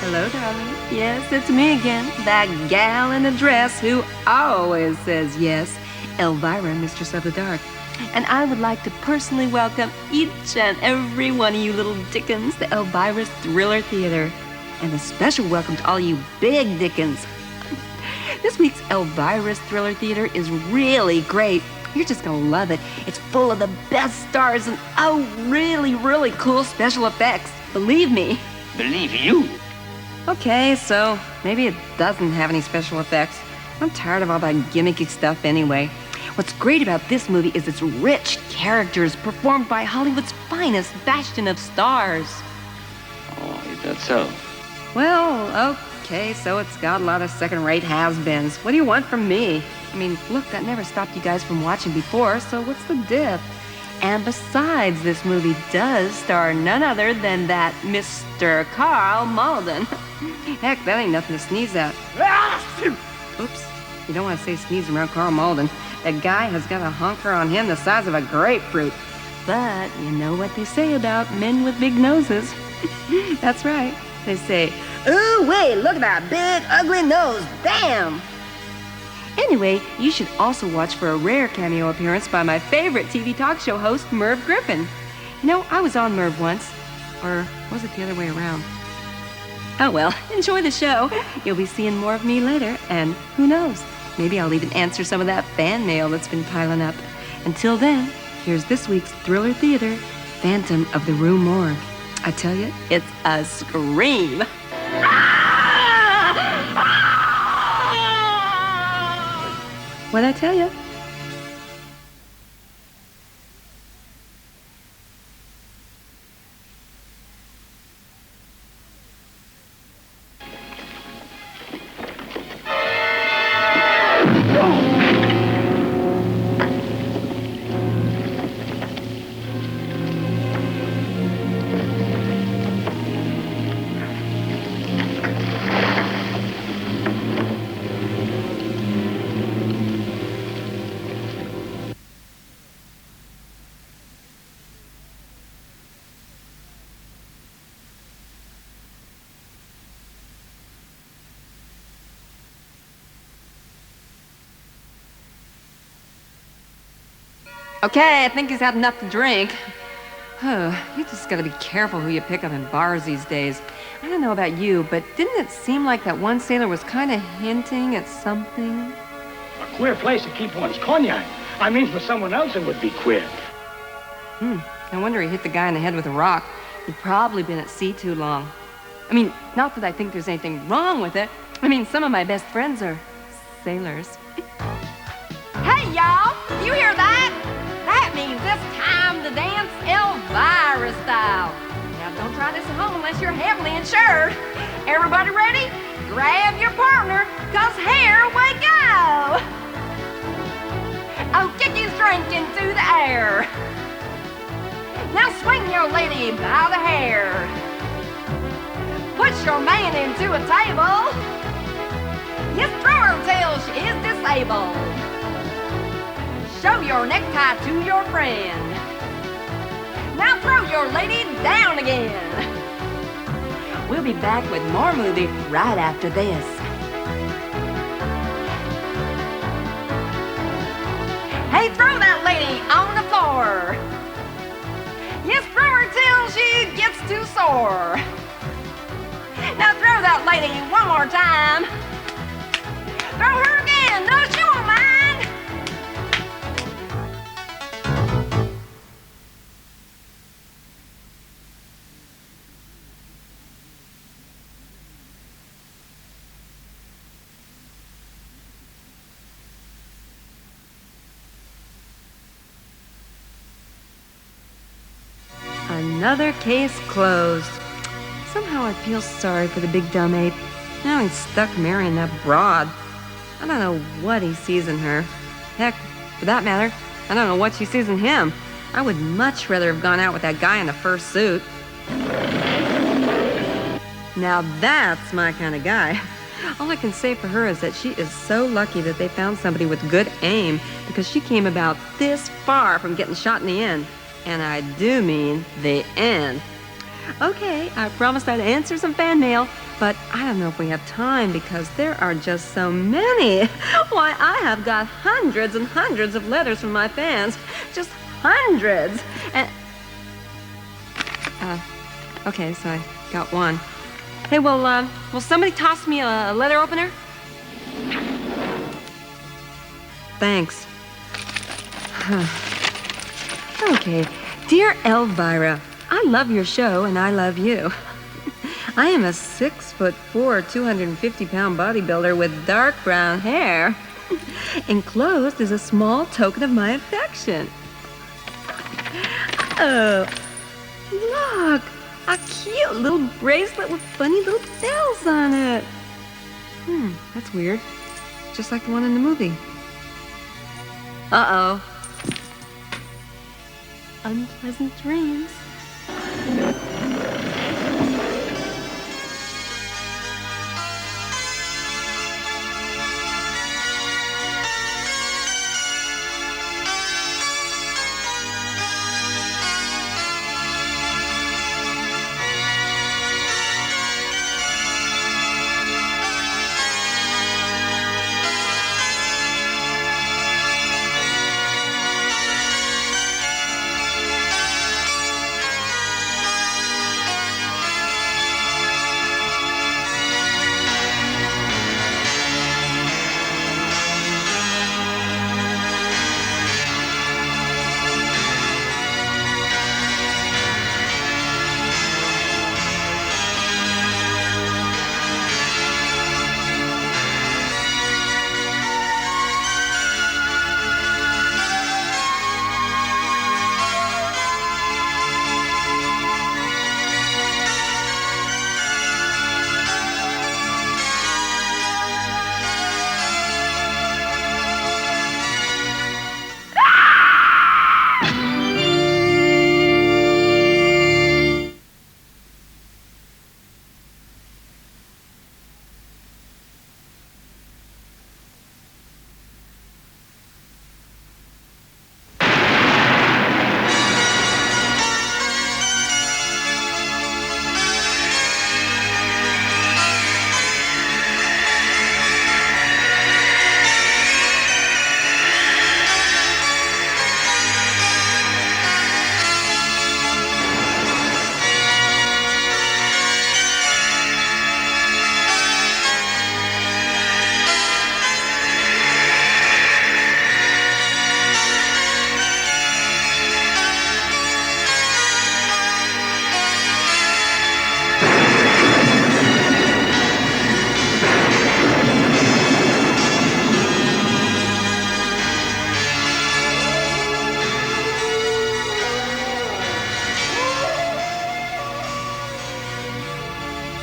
S2: Hello, darling. Yes, it's me again, that gal in the dress who always says yes, Elvira, Mistress of the Dark. And I would like to personally welcome each and every one of you little dickens to Elvira's Thriller Theater. And a special welcome to all you big dickens. This week's Elvira's Thriller Theater is really great. You're just gonna love it. It's full of the best stars and, oh, really, really cool special effects. Believe me.
S10: Believe you?
S2: Okay, so maybe it doesn't have any special effects. I'm tired of all that gimmicky stuff anyway. What's great about this movie is its rich characters performed by Hollywood's finest bastion of stars.
S10: Oh, is that so?
S2: Well, okay, so it's got a lot of second-rate has-beens. What do you want from me? I mean, look, that never stopped you guys from watching before, so what's the diff? And besides, this movie does star none other than that Mr. Carl Malden. Heck, that ain't nothing to sneeze at. Oops, you don't want to say sneeze around Carl Malden. That guy has got a honker on him the size of a grapefruit. But you know what they say about men with big noses. That's right. They say, ooh, wait, look at that big, ugly nose. Damn! Anyway, you should also watch for a rare cameo appearance by my favorite TV talk show host, Merv Griffin. You know, I was on Merv once. Or was it the other way around? Oh well, enjoy the show. You'll be seeing more of me later, and who knows? Maybe I'll even answer some of that fan mail that's been piling up. Until then, here's this week's Thriller Theater, Phantom of the Rue Morgue. I tell you, it's a scream. What'd I tell you? Okay, I think he's had enough to drink. Oh, you just gotta be careful who you pick up in bars these days. I don't know about you, but didn't it seem like that one sailor was kind of hinting at something?
S20: A queer place to keep one's cognac. I mean, for someone else it would be queer.
S2: No wonder he hit the guy in the head with a rock. He'd probably been at sea too long. I mean, not that I think there's anything wrong with it. I mean, some of my best friends are sailors. Hey, y'all! You hear that? That means it's time to dance Elvira style. Now, don't try this at home unless you're heavily insured. Everybody ready? Grab your partner, 'cause here we go. Oh, kick his drink into the air. Now swing your lady by the hair. Put your man into a table. Yes, throw her till she is disabled. Show your necktie to your friend. Now throw your lady down again. We'll be back with more movie right after this. Hey, throw that lady on the floor. Yes, throw her till she gets too sore. Now throw that lady one more time. Throw her again, no, she won't mind. Another case closed. Somehow I feel sorry for the big dumb ape. Now he's stuck marrying that broad. I don't know what he sees in her. Heck, for that matter, I don't know what she sees in him. I would much rather have gone out with that guy in the fur suit. Now that's my kind of guy. All I can say for her is that she is so lucky that they found somebody with good aim, because she came about this far from getting shot in the end. And I do mean the end. Okay, I promised I'd answer some fan mail, but I don't know if we have time because there are just so many. Why, I have got hundreds and hundreds of letters from my fans. Just hundreds. And okay, so I got one. Hey, will somebody toss me a letter opener? Thanks. Okay. Dear Elvira, I love your show and I love you. I am a 6'4", 250-pound bodybuilder with dark brown hair. Enclosed is a small token of my affection. Oh, look, a cute little bracelet with funny little bells on it. That's weird. Just like the one in the movie. Uh-oh. Unpleasant dreams.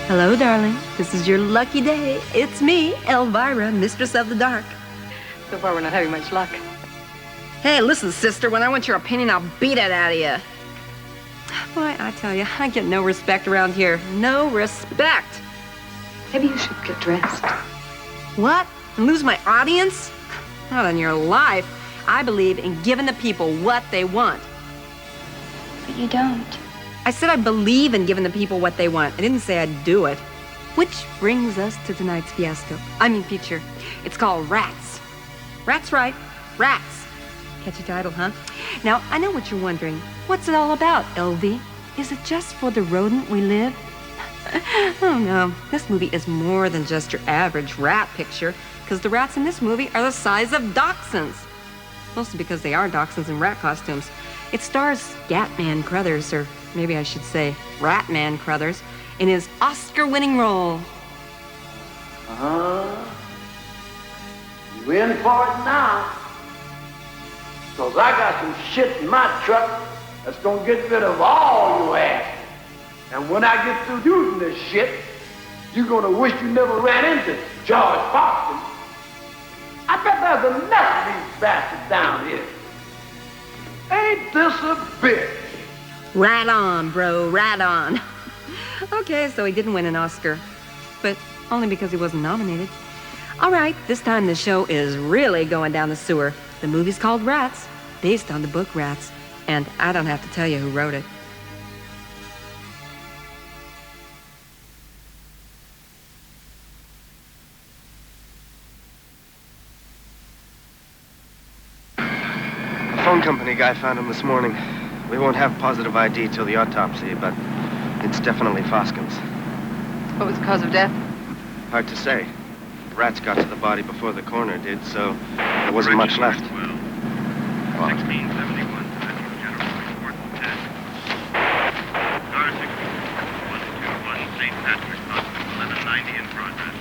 S2: Hello, darling. This is your lucky day. It's me, Elvira, Mistress of the Dark.
S3: So far, we're not having much luck.
S2: Hey, listen, sister, when I want your opinion, I'll beat it out of you. Boy, I tell you, I get no respect around here. No respect.
S3: Maybe you should get dressed.
S2: What? And lose my audience? Not on your life. I believe in giving the people what they want.
S6: But you don't.
S2: I said I believe in giving the people what they want. I didn't say I'd do it. Which brings us to tonight's feature. It's called Rats. Rats, right. Rats. Catchy title, huh? Now, I know what you're wondering. What's it all about, LV? Is it just for the rodent we live? Oh, no. This movie is more than just your average rat picture, because the rats in this movie are the size of dachshunds. Mostly because they are dachshunds in rat costumes. It stars Scatman Crothers, or maybe I should say Ratman Crothers, in his Oscar-winning role.
S21: You in for it now? Because I got some shit in my truck that's going to get rid of all your ass. And when I get through using this shit, you're going to wish you never ran into George Foxton. I bet there's enough of these bastards down here. Ain't this a bitch?
S2: Right on, bro, right on. Okay, so he didn't win an Oscar, but only because he wasn't nominated. All right, this time the show is really going down the sewer. The movie's called Rats, based on the book Rats, and I don't have to tell you who wrote it.
S1: phone company guy found him this morning. We won't have positive ID till the autopsy, but it's definitely Foskin's.
S2: What was the cause of death?
S1: Hard to say. Rats got to the body before the coroner did, so there wasn't much left.
S22: 1671 to the General Report 10. Car 121 St. Patrick's Hospital, 1190 in progress.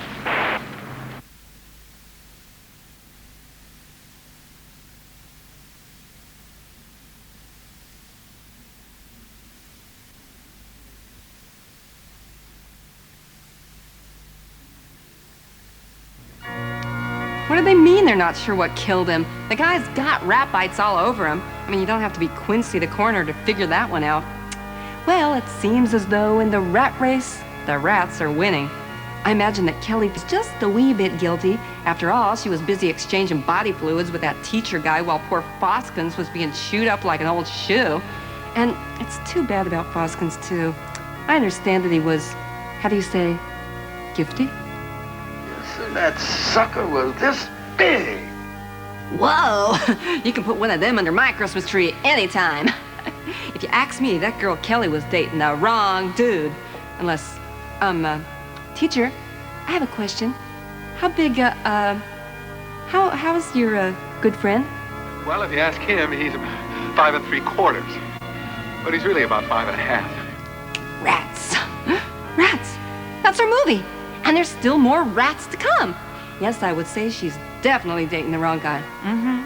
S2: What do they mean they're not sure what killed him? The guy's got rat bites all over him. I mean, you don't have to be Quincy the coroner to figure that one out. Well, it seems as though in the rat race, the rats are winning. I imagine that Kelly was just a wee bit guilty. After all, she was busy exchanging body fluids with that teacher guy while poor Foskins was being chewed up like an old shoe. And it's too bad about Foskins, too. I understand that he was, how do you say, gifty?
S21: That sucker was this big.
S2: Whoa! You can put one of them under my Christmas tree anytime. If you ask me, that girl Kelly was dating the wrong dude. Unless, teacher, I have a question. How big, how's your, good friend?
S8: Well, if you ask him, he's 5 3/4. But he's really about 5 1/2.
S2: Rats. Rats. That's our movie. And there's still more rats to come. Yes, I would say she's definitely dating the wrong guy. Mm-hmm.